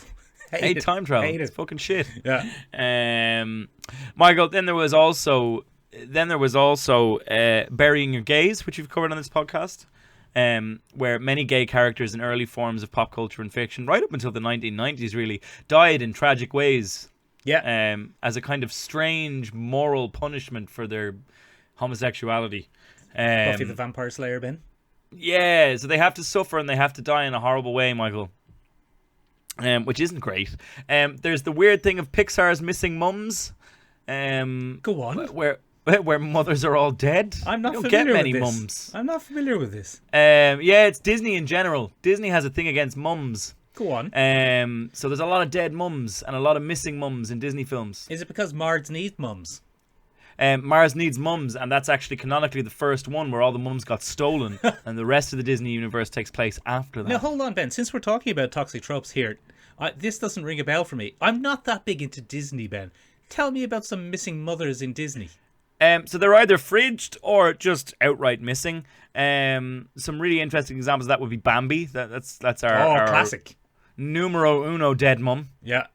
Speaker 2: Hate time travel.
Speaker 5: Hate
Speaker 2: It's
Speaker 5: it.
Speaker 2: fucking shit.
Speaker 5: Yeah.
Speaker 2: Michael, then there was also Burying Your Gays, which you've covered on this podcast, where many gay characters in early forms of pop culture and fiction, right up until the 1990s really, died in tragic ways.
Speaker 5: Yeah.
Speaker 2: As a kind of strange moral punishment for their homosexuality.
Speaker 5: Buffy the Vampire Slayer, Ben.
Speaker 2: Yeah, so they have to suffer and they have to die in a horrible way, Michael. Which isn't great. There's the weird thing of Pixar's missing mums.
Speaker 5: Go on.
Speaker 2: Where mothers are all dead.
Speaker 5: I'm not
Speaker 2: you don't
Speaker 5: familiar
Speaker 2: get many
Speaker 5: with this.
Speaker 2: mums.
Speaker 5: I'm not familiar with this.
Speaker 2: Yeah, it's Disney in general. Disney has a thing against mums.
Speaker 5: Go on.
Speaker 2: So there's a lot of dead mums and a lot of missing mums in Disney films.
Speaker 5: Is it because Mards need mums?
Speaker 2: Mars Needs Mums, and that's actually canonically the first one where all the mums got stolen, and the rest of the Disney universe takes place after that.
Speaker 5: Now, hold on, Ben. Since we're talking about toxic tropes here, this doesn't ring a bell for me. I'm not that big into Disney, Ben. Tell me about some missing mothers in Disney.
Speaker 2: So they're either fridged or just outright missing. Some really interesting examples of that would be Bambi. That's our
Speaker 5: classic.
Speaker 2: Numero uno dead mum.
Speaker 5: Yeah.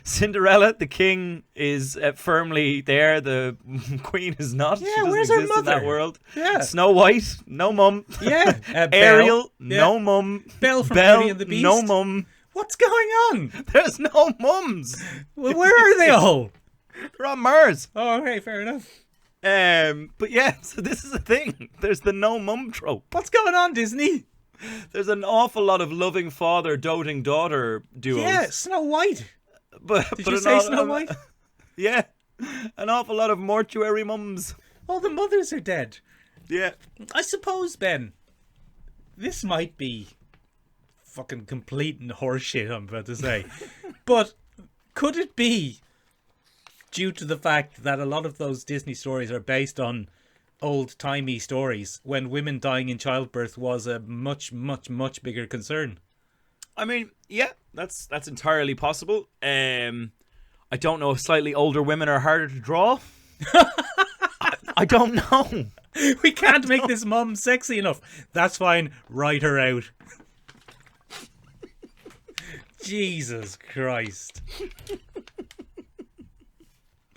Speaker 2: Cinderella, the king is firmly there. The queen is not.
Speaker 5: Yeah,
Speaker 2: she doesn't
Speaker 5: where's her
Speaker 2: exist in that
Speaker 5: mother?
Speaker 2: world.
Speaker 5: Yeah.
Speaker 2: Snow White, no mum.
Speaker 5: Yeah.
Speaker 2: Ariel,
Speaker 5: Belle.
Speaker 2: no mum.
Speaker 5: Belle from Beauty and the Beast.
Speaker 2: no mum.
Speaker 5: What's going on?
Speaker 2: There's no mums.
Speaker 5: Well, where are they all?
Speaker 2: They're on Mars.
Speaker 5: Oh, okay, fair enough.
Speaker 2: But yeah, so this is the thing. There's the no mum trope.
Speaker 5: What's going on, Disney?
Speaker 2: There's an awful lot of loving father, doting daughter duos.
Speaker 5: Yeah, Snow White. Did you
Speaker 2: an
Speaker 5: say Snow White?
Speaker 2: Yeah, an awful lot of mortuary mums.
Speaker 5: All the mothers are dead.
Speaker 2: Yeah.
Speaker 5: I suppose, Ben, this might be fucking complete and horseshit, I'm about to say. But could it be due to the fact that a lot of those Disney stories are based on old-timey stories when women dying in childbirth was a much, much, much bigger concern?
Speaker 2: I mean, yeah, that's entirely possible. I don't know if slightly older women are harder to draw. I don't know.
Speaker 5: We can't make this mum sexy enough. That's fine. Write her out. Jesus Christ.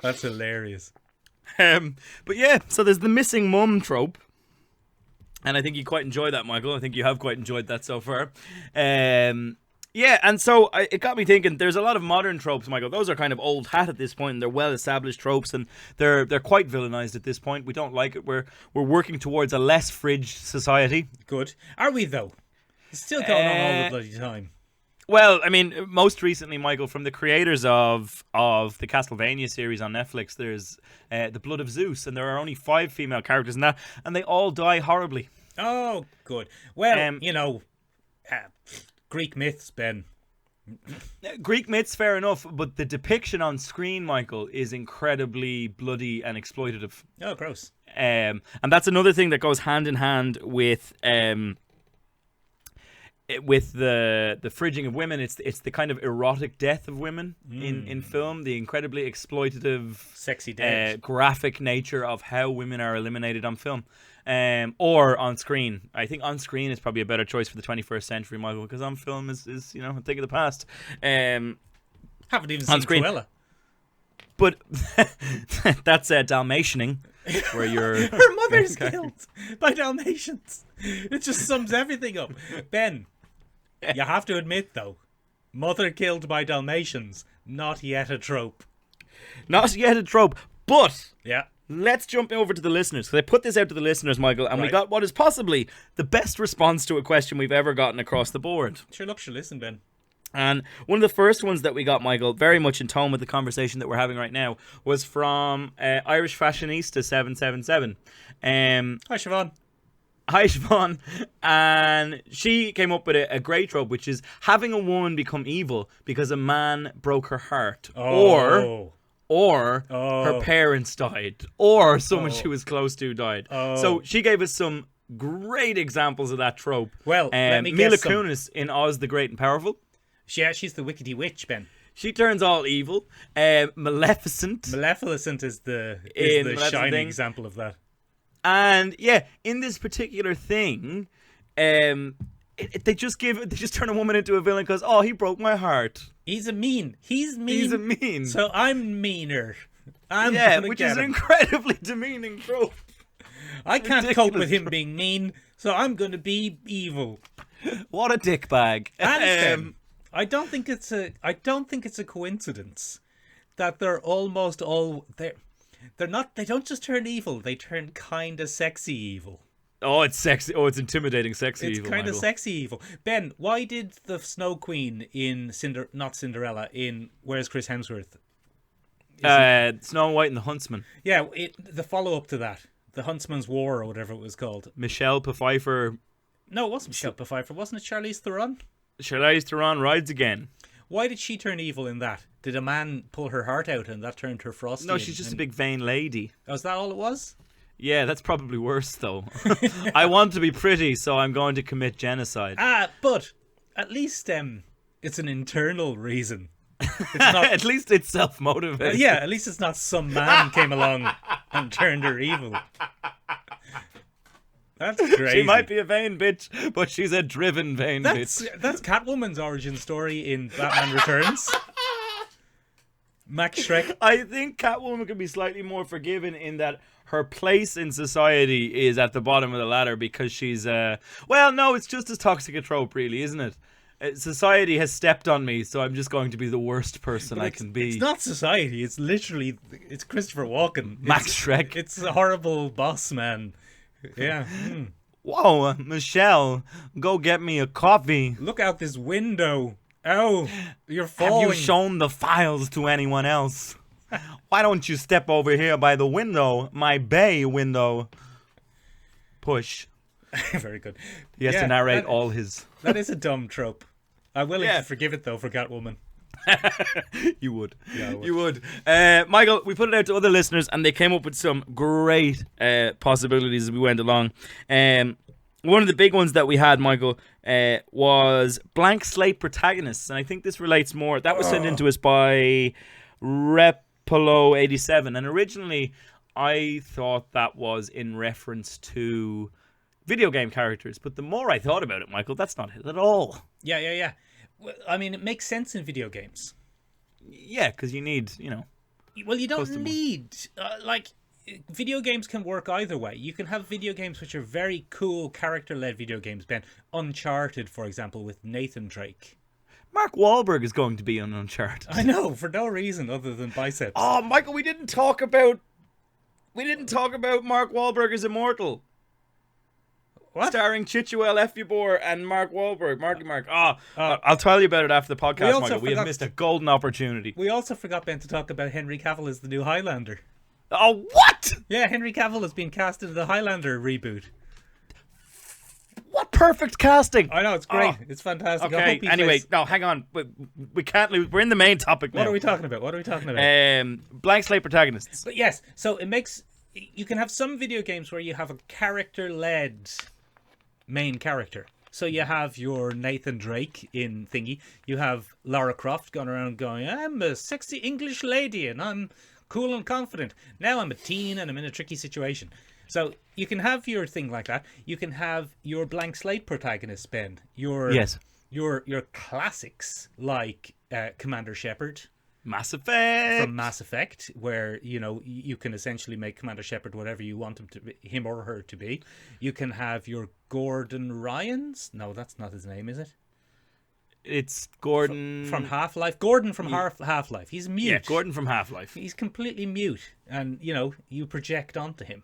Speaker 5: That's hilarious.
Speaker 2: But yeah, so there's the missing mum trope. And I think you quite enjoy that, Michael. I think you have quite enjoyed that so far. Yeah, and so it got me thinking, there's a lot of modern tropes, Michael. Those are kind of old hat at this point, and they're well-established tropes, and they're quite villainized at this point. We don't like it. We're working towards a less fridged society.
Speaker 5: Good. Are we, though? It's still going on all the bloody time.
Speaker 2: Well, I mean, most recently, Michael, from the creators of the Castlevania series on Netflix, there's The Blood of Zeus, and there are only 5 female characters in that, and they all die horribly.
Speaker 5: Oh, good. Well, Greek myths, Ben.
Speaker 2: Greek myths, fair enough, but the depiction on screen, Michael, is incredibly bloody and exploitative.
Speaker 5: Oh, gross.
Speaker 2: And that's another thing that goes hand in hand with the fridging of women. It's the kind of erotic death of women in film, the incredibly exploitative,
Speaker 5: sexy death,
Speaker 2: graphic nature of how women are eliminated on film. Or on screen. I think on screen is probably a better choice for the 21st century, Michael, because on film is a thing of the past.
Speaker 5: Haven't even seen
Speaker 2: screen.
Speaker 5: Cruella.
Speaker 2: But that's Dalmatianing, where you're...
Speaker 5: Her mother's killed by Dalmatians. It just sums everything up. Ben, you have to admit, though, mother killed by Dalmatians, not yet a trope.
Speaker 2: Not yet a trope, but...
Speaker 5: Yeah.
Speaker 2: Let's jump over to the listeners. So I put this out to the listeners, Michael, and we got what is possibly the best response to a question we've ever gotten across the board.
Speaker 5: Sure, look, sure, listen, Ben.
Speaker 2: And one of the first ones that we got, Michael, very much in tone with the conversation that we're having right now, was from Irish Fashionista 777.
Speaker 5: Hi, Siobhan.
Speaker 2: Hi, Siobhan. And she came up with a great trope, which is having a woman become evil because a man broke her heart.
Speaker 5: Oh.
Speaker 2: Or her parents died. Or someone she was close to died. So she gave us some great examples of that trope.
Speaker 5: Well, let me
Speaker 2: Mila
Speaker 5: guess some.
Speaker 2: Kunis in Oz the Great and Powerful.
Speaker 5: Yeah, she's the wickedy witch, Ben.
Speaker 2: She turns all evil. Maleficent.
Speaker 5: Maleficent is the
Speaker 2: Maleficent
Speaker 5: shining
Speaker 2: thing.
Speaker 5: example of that.
Speaker 2: And yeah, in this particular thing, they just turn a woman into a villain because, oh, he broke my heart.
Speaker 5: He's mean. He's mean. So I'm meaner.
Speaker 2: Which is an incredibly demeaning trope.
Speaker 5: I can't cope with him being mean, so I'm going to be evil.
Speaker 2: What a dick bag.
Speaker 5: And I don't think it's a coincidence that they're almost all they're not. They don't just turn evil; they turn kind of sexy evil.
Speaker 2: Oh, it's sexy. Oh, it's intimidating, sexy evil.
Speaker 5: It's kind of
Speaker 2: Michael.
Speaker 5: sexy evil. Ben, why did the Snow Queen in not Cinderella in Where's Chris Hemsworth?
Speaker 2: Snow White and the Huntsman.
Speaker 5: Yeah, the follow up to that, the Huntsman's War or whatever it was called.
Speaker 2: Michelle Pfeiffer.
Speaker 5: No, it wasn't Michelle Pfeiffer. Wasn't it Charlize Theron?
Speaker 2: Charlize Theron rides again.
Speaker 5: Why did she turn evil in that? Did a man pull her heart out and that turned her frosty?
Speaker 2: No, she's just a big vain lady.
Speaker 5: Oh, is that all it was?
Speaker 2: Yeah, that's probably worse, though. I want to be pretty, so I'm going to commit genocide.
Speaker 5: But at least it's an internal reason. It's not,
Speaker 2: At least it's self-motivated.
Speaker 5: yeah, at least it's not some man came along and turned her evil. That's crazy.
Speaker 2: She might be a vain bitch, but she's a driven vain bitch.
Speaker 5: That's Catwoman's origin story in Batman Returns. Max Shrek.
Speaker 2: I think Catwoman could be slightly more forgiven in that her place in society is at the bottom of the ladder because she's well, no, it's just as toxic a trope, really, isn't it? Society has stepped on me, so I'm just going to be the worst person I can be.
Speaker 5: It's not society. It's literally Christopher Walken.
Speaker 2: Max Shrek.
Speaker 5: It's a horrible boss man. Yeah.
Speaker 2: Whoa, Michelle, go get me a coffee.
Speaker 5: Look out this window. Oh, you're falling.
Speaker 2: Have you shown the files to anyone else? Why don't you step over here by the window, my bay window? Push.
Speaker 5: Very good.
Speaker 2: He has to narrate all his...
Speaker 5: That is a dumb trope. I'm willing
Speaker 2: Yeah.
Speaker 5: to forgive it, though, for Catwoman.
Speaker 2: You would.
Speaker 5: Yeah, I would.
Speaker 2: You would. Michael, we put it out to other listeners and they came up with some great possibilities as we went along. One of the big ones that we had, Michael, was blank slate protagonists. And I think this relates more. That was sent in to us by Repolo87. And originally, I thought that was in reference to video game characters. But the more I thought about it, Michael, that's not it at all.
Speaker 5: Yeah. Well, I mean, it makes sense in video games.
Speaker 2: Yeah, because you need,
Speaker 5: Well, you don't
Speaker 2: Custom.
Speaker 5: need video games can work either way. You can have video games which are very cool character-led video games. Ben, Uncharted, for example, with Nathan Drake.
Speaker 2: Mark Wahlberg is going to be on Uncharted.
Speaker 5: I know, for no reason other than biceps.
Speaker 2: Oh, Michael, we didn't talk about Mark Wahlberg as Immortal.
Speaker 5: What?
Speaker 2: Starring Chichuel Efubor and Mark Wahlberg. Mark. I'll tell you about it after the podcast, Michael. We have missed a golden opportunity.
Speaker 5: We also forgot, Ben, to talk about Henry Cavill as the new Highlander.
Speaker 2: Oh, what?
Speaker 5: Yeah, Henry Cavill has been cast into the Highlander reboot.
Speaker 2: What perfect casting.
Speaker 5: I know, it's great.
Speaker 2: Oh.
Speaker 5: It's fantastic. I
Speaker 2: Okay,
Speaker 5: hope he
Speaker 2: anyway,
Speaker 5: plays-
Speaker 2: no, hang on. We can't lose. We're in the main topic now.
Speaker 5: What are we talking about?
Speaker 2: Blank slate protagonists.
Speaker 5: But yes, so it makes... You can have some video games where you have a character-led main character. So you have your Nathan Drake in Thingy. You have Lara Croft going around going, I'm a sexy English lady and I'm cool and confident. Now I'm a teen and I'm in a tricky situation. So you can have your thing like that. You can have your blank slate protagonist, Ben. Your classics like Commander Shepard.
Speaker 2: Mass Effect.
Speaker 5: From Mass Effect, where you can essentially make Commander Shepard whatever you want him or her to be. You can have your Gordon Ryans. No, that's not his name, is it?
Speaker 2: It's Gordon
Speaker 5: from Half-Life. Gordon from Half-Life. He's mute.
Speaker 2: Yeah, Gordon from Half-Life.
Speaker 5: He's completely mute, and you project onto him.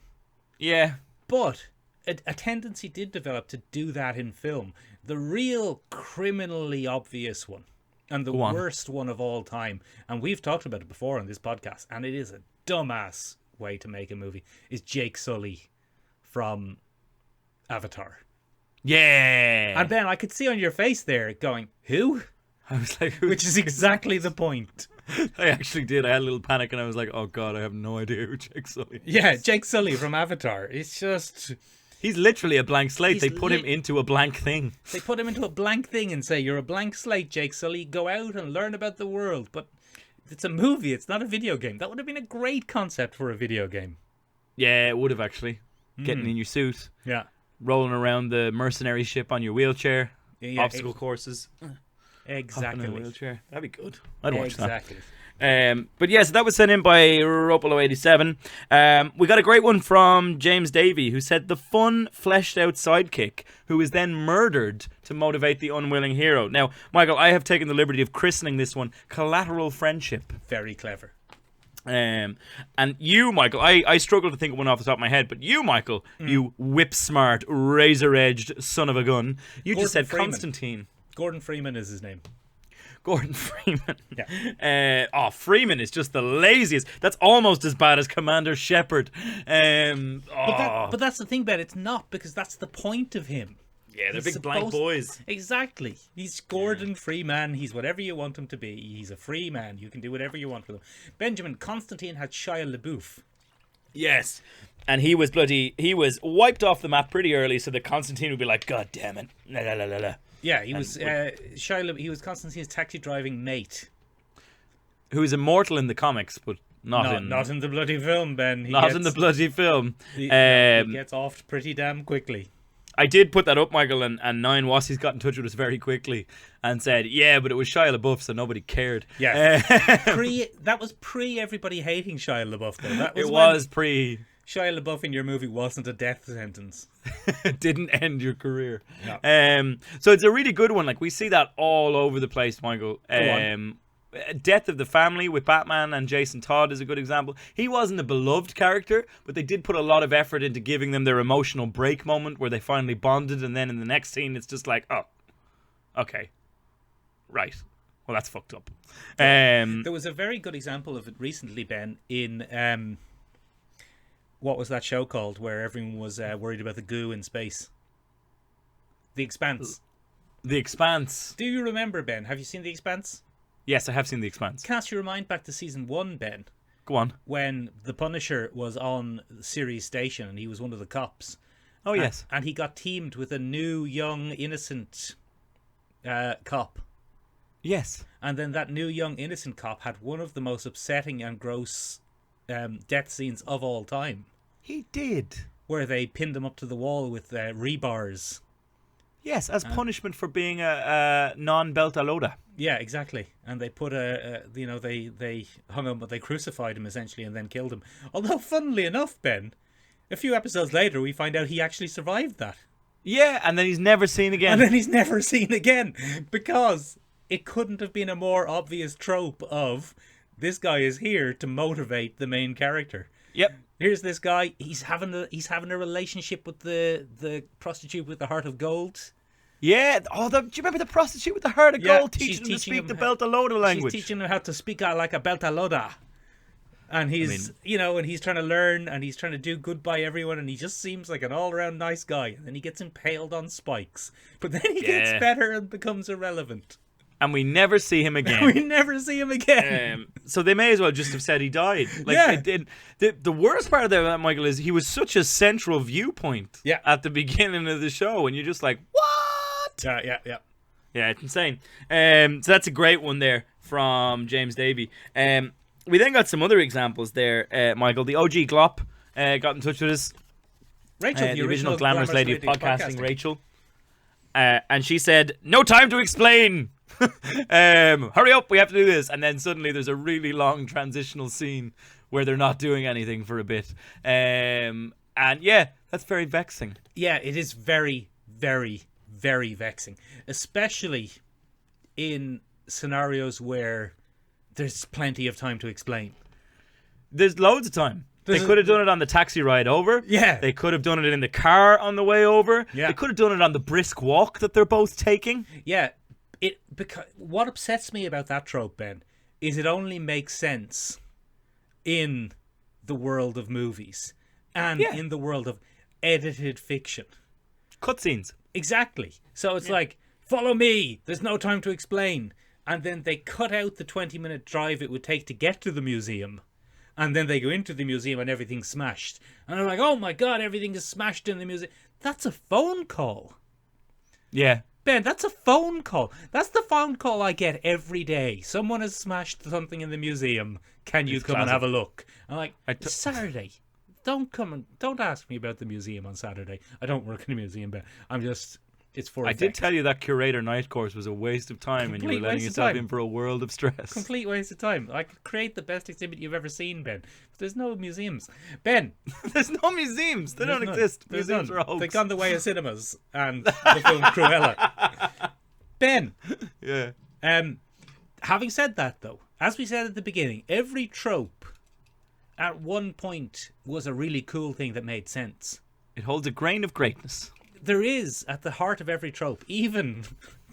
Speaker 2: Yeah,
Speaker 5: but a tendency did develop to do that in film. The real criminally obvious one. And the
Speaker 2: Go on.
Speaker 5: worst one of all time, and we've talked about it before on this podcast, and it is a dumbass way to make a movie, is Jake Sully from Avatar.
Speaker 2: Yeah.
Speaker 5: And Ben, I could see on your face there going, who?
Speaker 2: I was like,
Speaker 5: Which is exactly the point.
Speaker 2: I actually did. I had a little panic and I was like, oh God, I have no idea who Jake Sully is.
Speaker 5: Yeah, Jake Sully from Avatar. It's just...
Speaker 2: He's literally a blank slate.
Speaker 5: He's
Speaker 2: They put him into a blank thing.
Speaker 5: They put him into a blank thing and say, you're a blank slate, Jake Sully. Go out and learn about the world. But it's a movie. It's not a video game. That would have been a great concept for a video game.
Speaker 2: Yeah, it would have actually. Getting in your suit,
Speaker 5: Yeah.
Speaker 2: rolling around the mercenary ship on your wheelchair,
Speaker 5: Yeah,
Speaker 2: obstacle courses. Hopping in a
Speaker 5: Exactly.
Speaker 2: wheelchair. That'd be good. I'd watch
Speaker 5: Exactly.
Speaker 2: that. But yeah, so that was sent in by Ropolo87. We got a great one from James Davey, who said the fun, fleshed out sidekick who is then murdered to motivate the unwilling hero. Now, Michael, I have taken the liberty of christening this one Collateral Friendship.
Speaker 5: Very clever.
Speaker 2: And you, Michael, I struggle to think of one off the top of my head, but you, Michael, you whip-smart, razor-edged son of a gun, you
Speaker 5: Gordon
Speaker 2: just said
Speaker 5: Freeman.
Speaker 2: Constantine.
Speaker 5: Gordon Freeman is his name.
Speaker 2: Gordon Freeman.
Speaker 5: Yeah.
Speaker 2: Freeman is just the laziest. That's almost as bad as Commander Shepard.
Speaker 5: But that's the thing, Ben. It's not, because that's the point of him.
Speaker 2: Yeah, they're
Speaker 5: He's
Speaker 2: big blank
Speaker 5: supposed-
Speaker 2: boys.
Speaker 5: Exactly. He's Gordon Freeman. He's whatever you want him to be. He's a free man. You can do whatever you want with him. Benjamin, Constantine had Shia LaBeouf.
Speaker 2: Yes. And he was wiped off the map pretty early so that Constantine would be like, God damn it. La, la, la, la, la.
Speaker 5: Yeah, he was he was Constantine's taxi driving mate.
Speaker 2: Who's immortal in the comics, but not
Speaker 5: in the bloody film, Ben.
Speaker 2: in the bloody film.
Speaker 5: He gets off pretty damn quickly.
Speaker 2: I did put that up, Michael, and Nine Wassies got in touch with us very quickly and said, yeah, but it was Shia LaBeouf, so nobody cared.
Speaker 5: Yeah. That was pre everybody hating Shia LaBeouf, though. That was
Speaker 2: It was pre...
Speaker 5: Shia LaBeouf in your movie wasn't a death sentence.
Speaker 2: didn't end your career.
Speaker 5: No.
Speaker 2: So it's a really good one. Like, we see that all over the place, Michael. Death of the Family with Batman and Jason Todd is a good example. He wasn't a beloved character, but they did put a lot of effort into giving them their emotional break moment where they finally bonded, and then in the next scene it's just like, oh, okay, right, well, that's fucked up.
Speaker 5: There was a very good example of it recently, Ben, in what was that show called where everyone was worried about the goo in space? The Expanse.
Speaker 2: The Expanse.
Speaker 5: Do you remember, Ben? Have you seen The Expanse?
Speaker 2: Yes, I have seen The Expanse.
Speaker 5: Cast your mind back to season 1, Ben,
Speaker 2: Go on.
Speaker 5: when the Punisher was on Sirius Station and he was one of the cops.
Speaker 2: Oh, yes.
Speaker 5: And he got teamed with a new, young, innocent cop.
Speaker 2: Yes.
Speaker 5: And then that new, young, innocent cop had one of the most upsetting and gross death scenes of all time,
Speaker 2: He did.
Speaker 5: where they pinned him up to the wall with rebars.
Speaker 2: Yes, as punishment for being a non-Beltalowda.
Speaker 5: Yeah, exactly. And they put they hung him, but they crucified him essentially and then killed him. Although, funnily enough, Ben, a few episodes later, we find out he actually survived that.
Speaker 2: Yeah, and then he's never seen again.
Speaker 5: And then he's never seen again, because it couldn't have been a more obvious trope of this guy is here to motivate the main character.
Speaker 2: Yep.
Speaker 5: Here's this guy. He's having a relationship with the prostitute with the heart of gold.
Speaker 2: Yeah. Oh, do you remember the prostitute with the heart of gold
Speaker 5: she's
Speaker 2: teaching him to
Speaker 5: teaching
Speaker 2: speak
Speaker 5: him
Speaker 2: the
Speaker 5: how-
Speaker 2: Beltalowda language?
Speaker 5: She's teaching him how to speak out like a Beltalowda. And he's, and he's trying to learn, and he's trying to do good by everyone, and he just seems like an all-around nice guy. And then he gets impaled on spikes. But then he gets better and becomes irrelevant.
Speaker 2: And we never see him again.
Speaker 5: We never see him again.
Speaker 2: So they may as well just have said he died. Like,
Speaker 5: Yeah.
Speaker 2: it did. The worst part of that, Michael, is he was such a central viewpoint at the beginning of the show, and you're just like, what?
Speaker 5: Yeah.
Speaker 2: Yeah, it's insane. So that's a great one there from James Davey. We then got some other examples there, Michael. The OG Glop got in touch with us.
Speaker 5: Rachel,
Speaker 2: The original glamorous lady of podcasting, Rachel. And she said, no time to explain. Hurry up, we have to do this. And then suddenly there's a really long transitional scene where they're not doing anything for a bit. And yeah, that's very vexing.
Speaker 5: Yeah, it is very, very, very vexing. Especially in scenarios where there's plenty of time to explain.
Speaker 2: There's loads of time. They could have done it on the taxi ride over.
Speaker 5: Yeah.
Speaker 2: They could have done it in the car on the way over.
Speaker 5: Yeah.
Speaker 2: They could have done it on the brisk walk that they're both taking.
Speaker 5: Yeah, Because what upsets me about that trope, Ben, is it only makes sense in the world of movies and in the world of edited fiction.
Speaker 2: Cutscenes.
Speaker 5: Exactly. So it's like, follow me, there's no time to explain. And then they cut out the 20-minute drive it would take to get to the museum. And then they go into the museum and everything's smashed. And they're like, oh my God, everything is smashed in the museum. That's a phone call.
Speaker 2: Yeah.
Speaker 5: Ben, that's a phone call. That's the phone call I get every day. Someone has smashed something in the museum. Can you come and have a look? I'm like, it's Saturday. Don't ask me about the museum on Saturday. I don't work in a museum, Ben. It's for
Speaker 2: I
Speaker 5: effect.
Speaker 2: did tell you that curator night course was a waste of time and you were letting yourself in for a world of stress.
Speaker 5: Complete waste of time. I could create the best exhibit you've ever seen, Ben. But there's no museums. Ben.
Speaker 2: There's no muses. They don't exist.
Speaker 5: There's
Speaker 2: Museums
Speaker 5: none.
Speaker 2: are a hoax.
Speaker 5: They've gone the way of cinemas and the film Cruella. Ben.
Speaker 2: Yeah.
Speaker 5: Having said that, though, as we said at the beginning, every trope at one point was a really cool thing that made sense.
Speaker 2: It holds a grain of greatness.
Speaker 5: There is, at the heart of every trope, even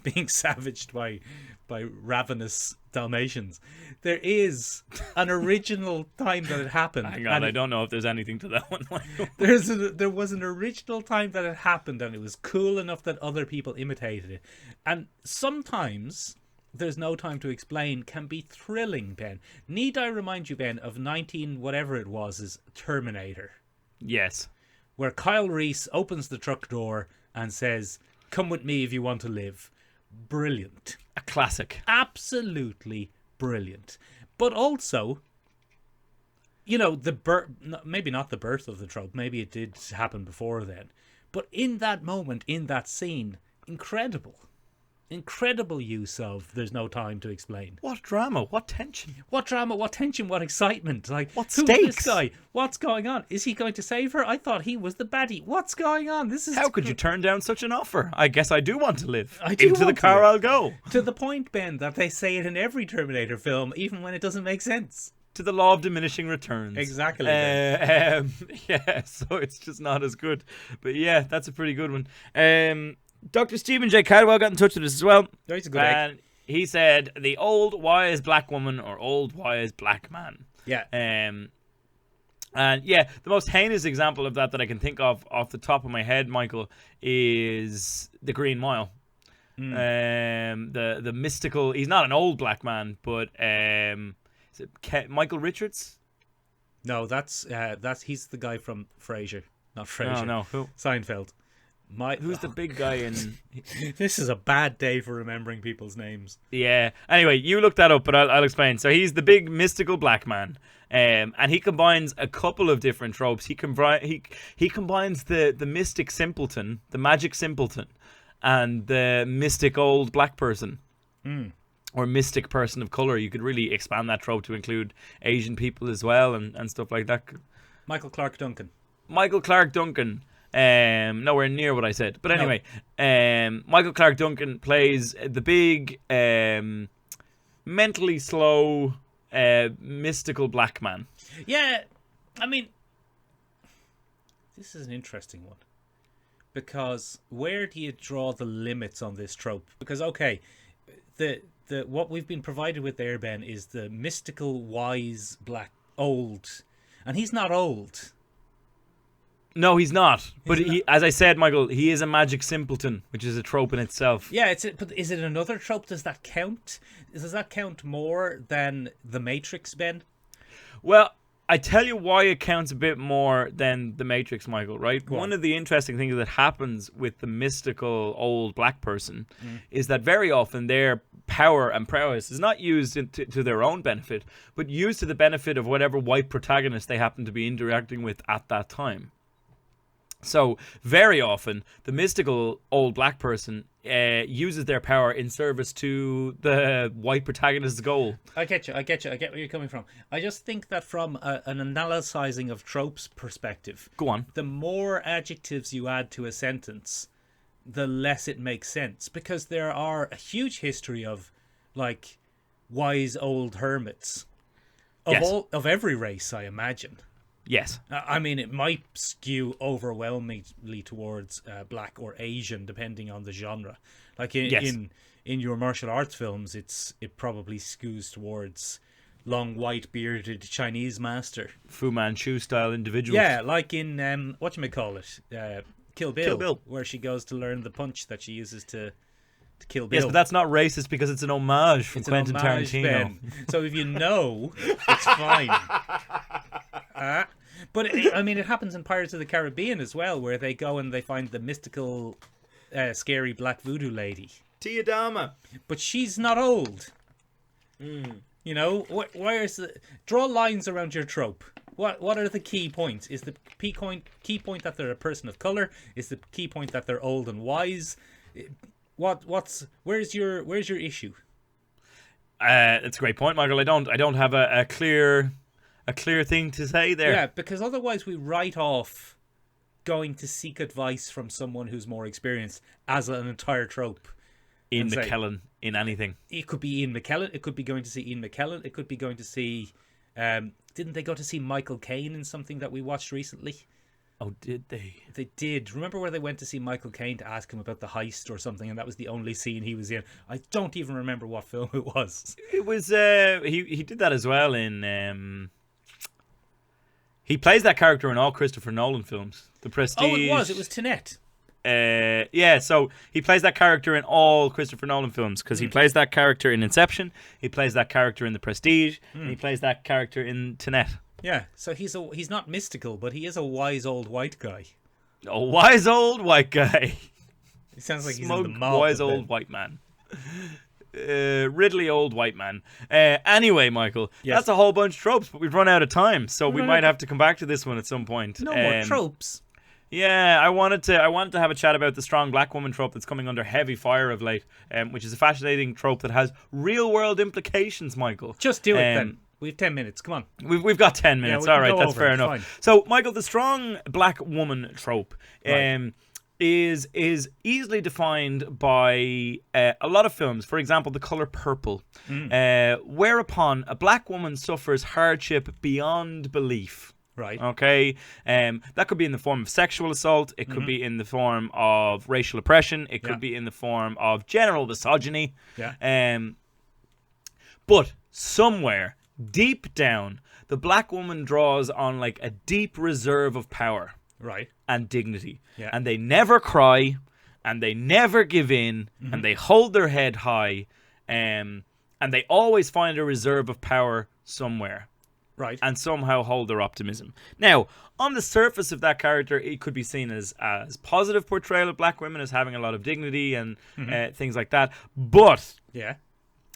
Speaker 5: being savaged by ravenous Dalmatians, there is an original time that it happened.
Speaker 2: Hang on, I don't know if there's anything to that one.
Speaker 5: There was an original time that it happened, and it was cool enough that other people imitated it. And sometimes there's no time to explain can be thrilling, Ben. Need I remind you, Ben, of 19 whatever it was, is Terminator,
Speaker 2: Yes.
Speaker 5: where Kyle Reese opens the truck door and says, "Come with me if you want to live." Brilliant.
Speaker 2: A classic.
Speaker 5: Absolutely brilliant. But also, you know, maybe not the birth of the trope, maybe it did happen before then, but in that moment, in that scene, incredible use of "there's no time to explain."
Speaker 2: What drama? What tension?
Speaker 5: What drama, what tension, what excitement. Like,
Speaker 2: What
Speaker 5: who's this
Speaker 2: stakes?
Speaker 5: guy? What's going on? Is he going to save her? I thought he was the baddie. What's going on? This is
Speaker 2: How could you turn down such an offer? I guess I do want to live.
Speaker 5: I do
Speaker 2: Into the
Speaker 5: want to
Speaker 2: car
Speaker 5: live.
Speaker 2: I'll go.
Speaker 5: To the point, Ben, that they say it in every Terminator film, even when it doesn't make sense.
Speaker 2: To the law of diminishing returns.
Speaker 5: Exactly.
Speaker 2: Yeah, so it's just not as good. But yeah, that's a pretty good one. Dr. Stephen J. Cadwell got in touch with us as well.
Speaker 5: Oh, he's a good egg.
Speaker 2: And he said, the old wise black woman or old wise black man.
Speaker 5: Yeah.
Speaker 2: And yeah, the most heinous example of that I can think of off the top of my head, Michael, is the Green Mile. The mystical. He's not an old black man, but is it Michael Richards?
Speaker 5: No, that's he's the guy from Frasier, not Frasier.
Speaker 2: No, who?
Speaker 5: Seinfeld.
Speaker 2: Who's the big guy in?
Speaker 5: This is a bad day for remembering people's names.
Speaker 2: Yeah. Anyway, you look that up, but I'll explain. So he's the big mystical black man, and he combines a couple of different tropes. He combines the mystic simpleton, the magic simpleton, and the mystic old black person, or mystic person of color. You could really expand that trope to include Asian people as well, and stuff like that.
Speaker 5: Michael Clark Duncan.
Speaker 2: Michael Clark Duncan. Nowhere near what I said, but anyway, Michael Clark Duncan plays the big, mentally slow, mystical black man.
Speaker 5: Yeah, I mean, this is an interesting one, because where do you draw the limits on this trope? Because okay, the what we've been provided with there, Ben, is the mystical, wise, black, old, and he's not old.
Speaker 2: No, he's not. But he, as I said, Michael, he is a magic simpleton, which is a trope in itself.
Speaker 5: Yeah, but is it another trope? Does that count? Does that count more than The Matrix, Ben?
Speaker 2: Well, I tell you why it counts a bit more than The Matrix, Michael, right? One of the interesting things that happens with the mystical old black person is that very often their power and prowess is not used to their own benefit, but used to the benefit of whatever white protagonist they happen to be interacting with at that time. So, very often, the mystical old black person uses their power in service to the white protagonist's goal.
Speaker 5: I get you. I get where you're coming from. I just think that from an analyzing of tropes perspective,
Speaker 2: Go on.
Speaker 5: the more adjectives you add to a sentence, the less it makes sense. Because there are a huge history of, like, wise old hermits. Of every race, I imagine.
Speaker 2: Yes.
Speaker 5: I mean, it might skew overwhelmingly towards black or Asian, depending on the genre. Like
Speaker 2: Yes.
Speaker 5: in your martial arts films, it probably skews towards long white bearded Chinese master.
Speaker 2: Fu Manchu style individuals.
Speaker 5: Yeah, like in whatchamacallit, Kill Bill,
Speaker 2: Kill Bill.
Speaker 5: where she goes to learn the punch that she uses to kill Bill.
Speaker 2: Yes, but that's not racist because it's an homage from
Speaker 5: It's an
Speaker 2: Quentin
Speaker 5: homage,
Speaker 2: Tarantino.
Speaker 5: Ben. So if you know, it's fine. But it happens in Pirates of the Caribbean as well, where they go and they find the mystical, scary black voodoo lady.
Speaker 2: Tia Dama.
Speaker 5: But she's not old. You know, why is draw lines around your trope? What are the key points? Is the key point that they're a person of color? Is the key point that they're old and wise? Where's your issue?
Speaker 2: It's a great point, Michael. I don't have a clear thing to say there.
Speaker 5: Yeah, because otherwise we write off going to seek advice from someone who's more experienced as an entire trope.
Speaker 2: Ian
Speaker 5: and say-
Speaker 2: McKellen in anything.
Speaker 5: It could be Ian McKellen. It could be going to see Ian McKellen. It could be going to see. Didn't they go to see Michael Caine in something that we watched recently?
Speaker 2: Oh, did they?
Speaker 5: They did. Remember where they went to see Michael Caine to ask him about the heist or something, and that was the only scene he was in. I don't even remember what film it was.
Speaker 2: It was he did that as well in he plays that character in all Christopher Nolan films. The Prestige.
Speaker 5: Oh, it was. It was Tenet.
Speaker 2: So he plays that character in all Christopher Nolan films because he plays that character in Inception, he plays that character in The Prestige, and he plays that character in Tenet.
Speaker 5: Yeah, so he's not mystical, but he is a wise old white guy.
Speaker 2: A wise old white guy.
Speaker 5: He sounds like he's
Speaker 2: Smug,
Speaker 5: in the mob.
Speaker 2: wise old white man. Ridley old white man. Anyway, Michael,
Speaker 5: Yes.
Speaker 2: that's a whole bunch of tropes, but we've run out of time, so we might have to come back to this one at some point.
Speaker 5: No more tropes.
Speaker 2: Yeah, I wanted to have a chat about the strong black woman trope that's coming under heavy fire of late, which is a fascinating trope that has real world implications, Michael.
Speaker 5: Just do it then. We have 10 minutes. Come on.
Speaker 2: We've got 10 minutes.
Speaker 5: we
Speaker 2: All
Speaker 5: can
Speaker 2: right,
Speaker 5: go
Speaker 2: that's
Speaker 5: over
Speaker 2: fair
Speaker 5: it,
Speaker 2: enough.
Speaker 5: fine.
Speaker 2: So, Michael, the strong black woman trope
Speaker 5: Right.
Speaker 2: is easily defined by a lot of films. For example, The Color Purple, whereupon a black woman suffers hardship beyond belief.
Speaker 5: Right.
Speaker 2: Okay, that could be in the form of sexual assault. It could be in the form of racial oppression. It could be in the form of general misogyny.
Speaker 5: Yeah.
Speaker 2: But somewhere deep down, the black woman draws on like a deep reserve of power
Speaker 5: Right.
Speaker 2: and dignity,
Speaker 5: Yeah.
Speaker 2: and they never cry, and they never give in, and they hold their head high, and they always find a reserve of power somewhere.
Speaker 5: Right.
Speaker 2: And somehow hold their optimism. Now, on the surface of that character, it could be seen as positive portrayal of black women, as having a lot of dignity and things like that. But
Speaker 5: Yeah.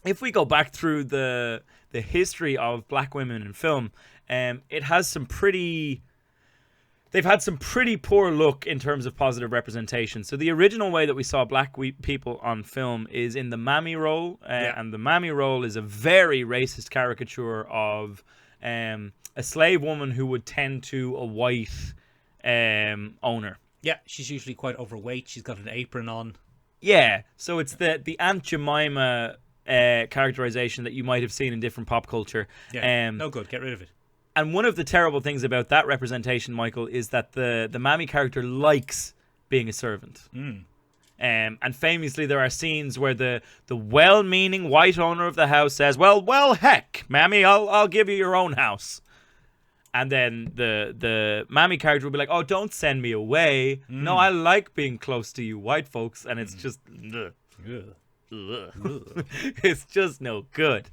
Speaker 2: if we go back through the history of black women in film, it has some pretty. They've had some pretty poor luck in terms of positive representation. So the original way that we saw black people on film is in the mammy role, and the mammy role is a very racist caricature of a slave woman who would tend to a white owner.
Speaker 5: Yeah. She's usually quite overweight. She's got an apron on.
Speaker 2: Yeah, so it's the Aunt Jemima characterization that you might have seen in different pop culture.
Speaker 5: Yeah. No good. Get rid of it.
Speaker 2: And one of the terrible things about that representation, Michael, is that the mammy character likes being a servant. And famously, there are scenes where the well-meaning white owner of the house says, well, heck, mammy, I'll give you your own house. And then the mammy character will be like, oh, don't send me away. No, I like being close to you white folks. And it's just, ugh. Ugh. It's just no good.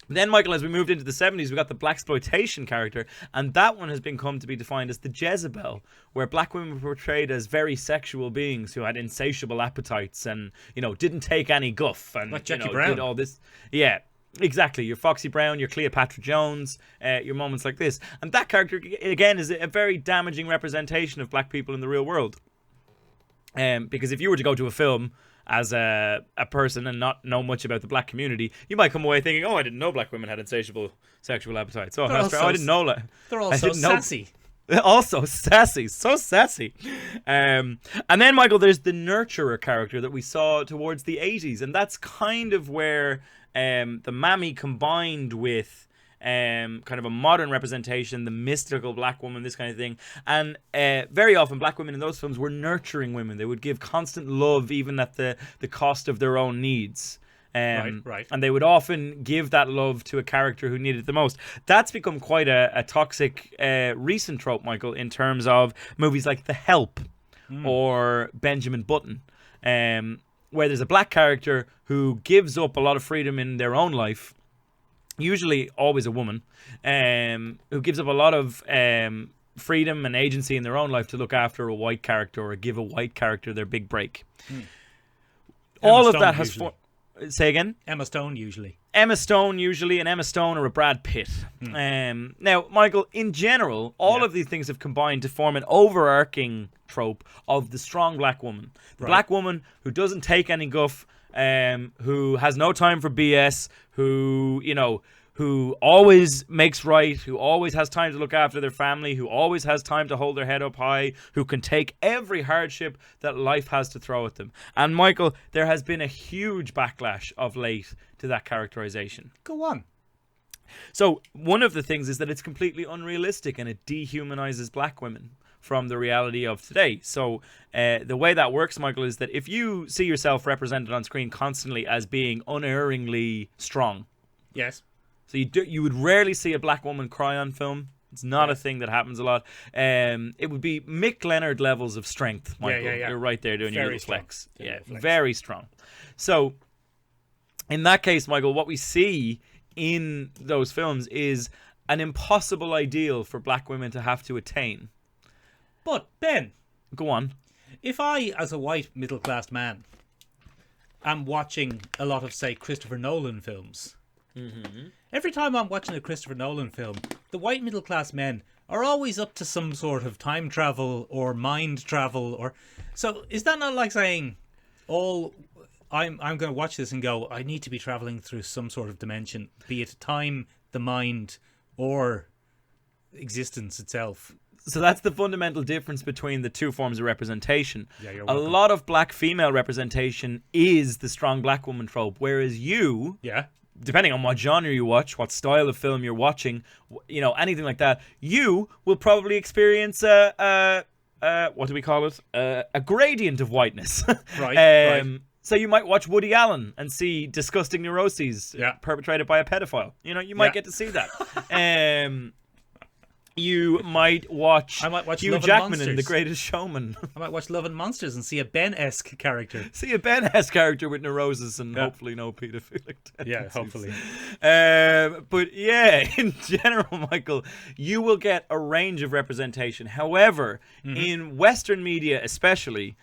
Speaker 2: Then, Michael, as we moved into the 70s, we got the blaxploitation character, and that one has come to be defined as the Jezebel, where black women were portrayed as very sexual beings who had insatiable appetites and, didn't take any guff and
Speaker 5: Like Jackie Brown.
Speaker 2: did all this. Yeah, exactly. Your Foxy Brown, your Cleopatra Jones, your moments like this. And that character, again, is a very damaging representation of black people in the real world. Because if you were to go to a film as a person and not know much about the black community, you might come away thinking, oh, I didn't know black women had insatiable sexual appetites. Oh, that's right. I didn't know that.
Speaker 5: They're all so sassy.
Speaker 2: Also sassy, so sassy. And then, Michael, there's the nurturer character that we saw towards the 80s, and that's kind of where the mammy combined with kind of a modern representation, the mystical black woman, this kind of thing. And very often black women in those films were nurturing women. They would give constant love even at the cost of their own needs.
Speaker 5: Right.
Speaker 2: And they would often give that love to a character who needed it the most. That's become quite a toxic recent trope, Michael, in terms of movies like The Help or Benjamin Button, where there's a black character who gives up a lot of freedom in their own life, usually always a woman, who gives up a lot of freedom and agency in their own life to look after a white character or give a white character their big break. All of that has... Say again?
Speaker 5: Emma Stone usually,
Speaker 2: and Emma Stone or a Brad Pitt. Now, Michael, in general, all of these things have combined to form an overarching trope of the strong black woman. The black woman who doesn't take any guff, who has no time for BS, who always makes right, who always has time to look after their family, who always has time to hold their head up high, who can take every hardship that life has to throw at them. And Michael, there has been a huge backlash of late to that characterization.
Speaker 5: Go on.
Speaker 2: So one of the things is that it's completely unrealistic and it dehumanizes black women from the reality of today. So the way that works, Michael, is that if you see yourself represented on screen constantly as being unerringly strong,
Speaker 5: yes,
Speaker 2: so you would rarely see a black woman cry on film. It's not a thing that happens a lot. It would be Mick Leonard levels of strength, Michael.
Speaker 5: Yeah.
Speaker 2: You're right there doing your
Speaker 5: Very
Speaker 2: little
Speaker 5: strong.
Speaker 2: flex.
Speaker 5: Yeah,
Speaker 2: Yeah,
Speaker 5: flex.
Speaker 2: very strong. So in that case, Michael, what we see in those films is an impossible ideal for black women to have to attain.
Speaker 5: But Ben,
Speaker 2: Go on.
Speaker 5: if I, as a white middle-class man, am watching a lot of, say, Christopher Nolan films, every time I'm watching a Christopher Nolan film, the white middle-class men are always up to some sort of time travel or mind travel, or so. Is that not like saying, I'm going to watch this and go, I need to be traveling through some sort of dimension, be it time, the mind, or existence itself?
Speaker 2: So that's the fundamental difference between the two forms of representation.
Speaker 5: Yeah, you're
Speaker 2: a
Speaker 5: welcome.
Speaker 2: lot of black female representation is the strong black woman trope, whereas you,
Speaker 5: Yeah.
Speaker 2: depending on what genre you watch, what style of film you're watching, anything like that, you will probably experience what do we call it? A gradient of whiteness.
Speaker 5: Right.
Speaker 2: So you might watch Woody Allen and see disgusting neuroses perpetrated by a pedophile. You might get to see that. You might watch,
Speaker 5: I might watch
Speaker 2: Hugh
Speaker 5: Love and
Speaker 2: Jackman in
Speaker 5: Monsters.
Speaker 2: The Greatest Showman.
Speaker 5: I might watch Love and Monsters and see a Ben-esque character.
Speaker 2: See a Ben-esque character with neuroses and hopefully no paedophilic tendencies.
Speaker 5: Yeah, hopefully.
Speaker 2: But yeah, in general, Michael, you will get a range of representation. However, in Western media especially,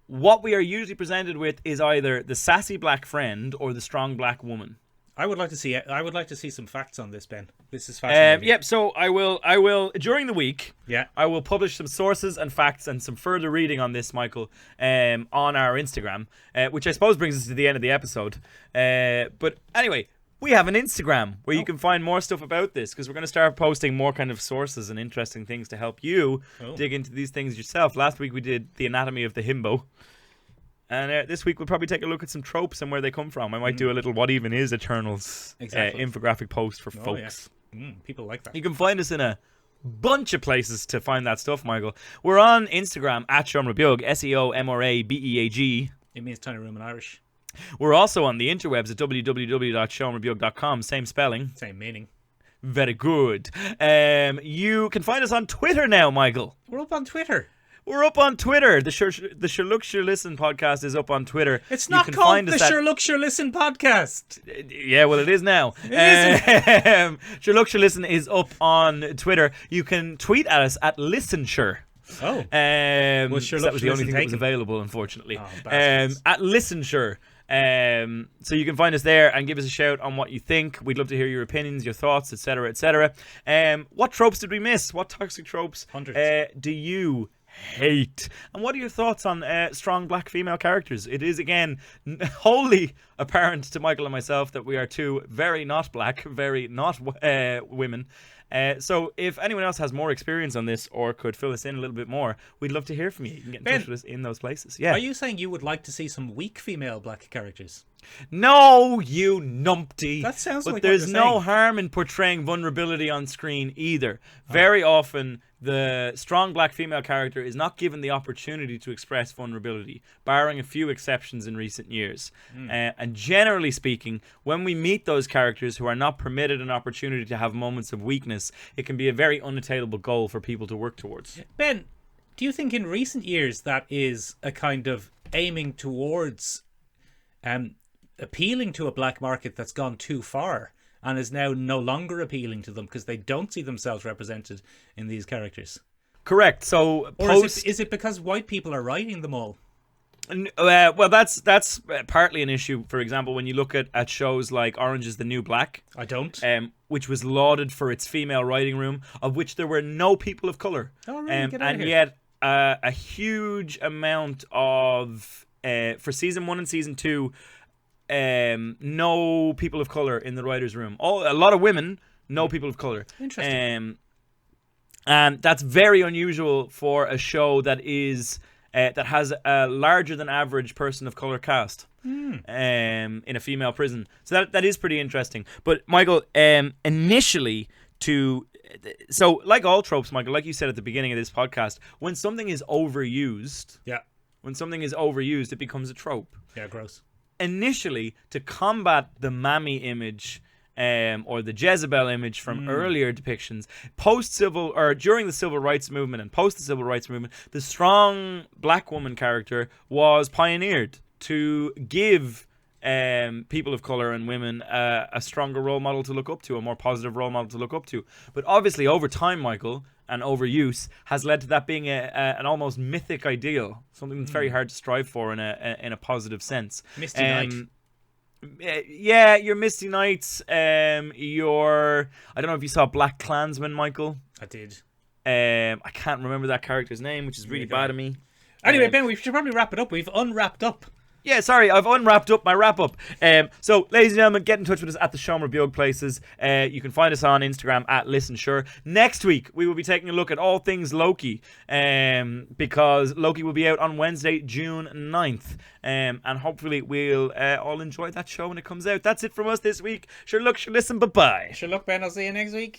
Speaker 2: what we are usually presented with is either the sassy black friend or the strong black woman.
Speaker 5: I would like to see some facts on this, Ben. This is fascinating.
Speaker 2: Yep. So I will during the week.
Speaker 5: Yeah.
Speaker 2: I will publish some sources and facts and some further reading on this, Michael, on our Instagram, which I suppose brings us to the end of the episode. But anyway, we have an Instagram where you can find more stuff about this, because we're going to start posting more kind of sources and interesting things to help you dig into these things yourself. Last week we did the anatomy of the himbo. And this week we'll probably take a look at some tropes and where they come from. I might do a little what even is Eternals infographic post for folks.
Speaker 5: Yeah. People like that.
Speaker 2: You can find us in a bunch of places to find that stuff, Michael. We're on Instagram at Seomrabeag, SEOMRABEAG.
Speaker 5: It means tiny room in Irish.
Speaker 2: We're also on the interwebs at www.seomrabeag.com. Same spelling.
Speaker 5: Same meaning.
Speaker 2: Very good. You can find us on Twitter now, Michael.
Speaker 5: We're up on Twitter.
Speaker 2: We're up on Twitter. The Sure Look, Sure Listen podcast is up on Twitter.
Speaker 5: It's not called the Sure Look, Sure Listen podcast.
Speaker 2: Yeah, well, it is now. Sure Look, Sure Listen is up on Twitter. You can tweet at us at ListenSure.
Speaker 5: Oh.
Speaker 2: So that was the only thing that was available, unfortunately.
Speaker 5: Bastards.
Speaker 2: At ListenSure. So you can find us there and give us a shout on what you think. We'd love to hear your opinions, your thoughts, etc., etc. What tropes did we miss? What toxic tropes do you hate? And what are your thoughts on strong black female characters? It is, again, wholly apparent to Michael and myself that we are two very not black, very not women. So if anyone else has more experience on this or could fill us in a little bit more, we'd love to hear from you. You can get in
Speaker 5: Ben,
Speaker 2: touch with us in those places. Yeah.
Speaker 5: Are you saying you would like to see some weak female black characters?
Speaker 2: No, you numpty.
Speaker 5: That sounds
Speaker 2: but
Speaker 5: like what
Speaker 2: there's
Speaker 5: you're
Speaker 2: no
Speaker 5: saying.
Speaker 2: harm in portraying vulnerability on screen either. Very often, the strong black female character is not given the opportunity to express vulnerability, barring a few exceptions in recent years. And generally speaking, when we meet those characters who are not permitted an opportunity to have moments of weakness, it can be a very unattainable goal for people to work towards.
Speaker 5: Ben, do you think in recent years that is a kind of aiming towards appealing to a black market that's gone too far and is now no longer appealing to them because they don't see themselves represented in these characters?
Speaker 2: Correct. So,
Speaker 5: Or is it because white people are writing them all?
Speaker 2: well, that's partly an issue. For example, when you look at shows like Orange is the New Black,
Speaker 5: I don't.
Speaker 2: Which was lauded for its female writing room, of which there were no people of color.
Speaker 5: Oh, really? Get out of
Speaker 2: and
Speaker 5: here.
Speaker 2: yet a huge amount of for season 1 and season 2, no people of color in the writers' room. A lot of women, no people of color.
Speaker 5: Interesting.
Speaker 2: And that's very unusual for a show that is that has a larger than average person of color cast in a female prison. So that is pretty interesting. But Michael, initially so like all tropes, Michael, like you said at the beginning of this podcast, when something is overused,
Speaker 5: Yeah.
Speaker 2: it becomes a trope.
Speaker 5: Yeah, gross.
Speaker 2: Initially, to combat the mammy image or the Jezebel image from earlier depictions, during the Civil Rights Movement and post the Civil Rights Movement, the strong black woman character was pioneered to give people of color and women a stronger role model to look up to, a more positive role model to look up to. But obviously, over time, Michael, and overuse has led to that being an almost mythic ideal, something that's very hard to strive for in a positive sense.
Speaker 5: Misty Knight.
Speaker 2: Yeah, your Misty Knights. I don't know if you saw Black Klansman, Michael.
Speaker 5: I did.
Speaker 2: I can't remember that character's name, which is really bad of me.
Speaker 5: Anyway, Ben, we should probably wrap it up. We've unwrapped up.
Speaker 2: Yeah, sorry, I've unwrapped up my wrap-up. So, ladies and gentlemen, get in touch with us at the Shomer Bjorg places. You can find us on Instagram at ListenSure. Next week, we will be taking a look at all things Loki, because Loki will be out on Wednesday, June 9th. And hopefully we'll all enjoy that show when it comes out. That's it from us this week. Sure look, sure listen, bye-bye.
Speaker 5: Sure, look, Ben, I'll see you next week.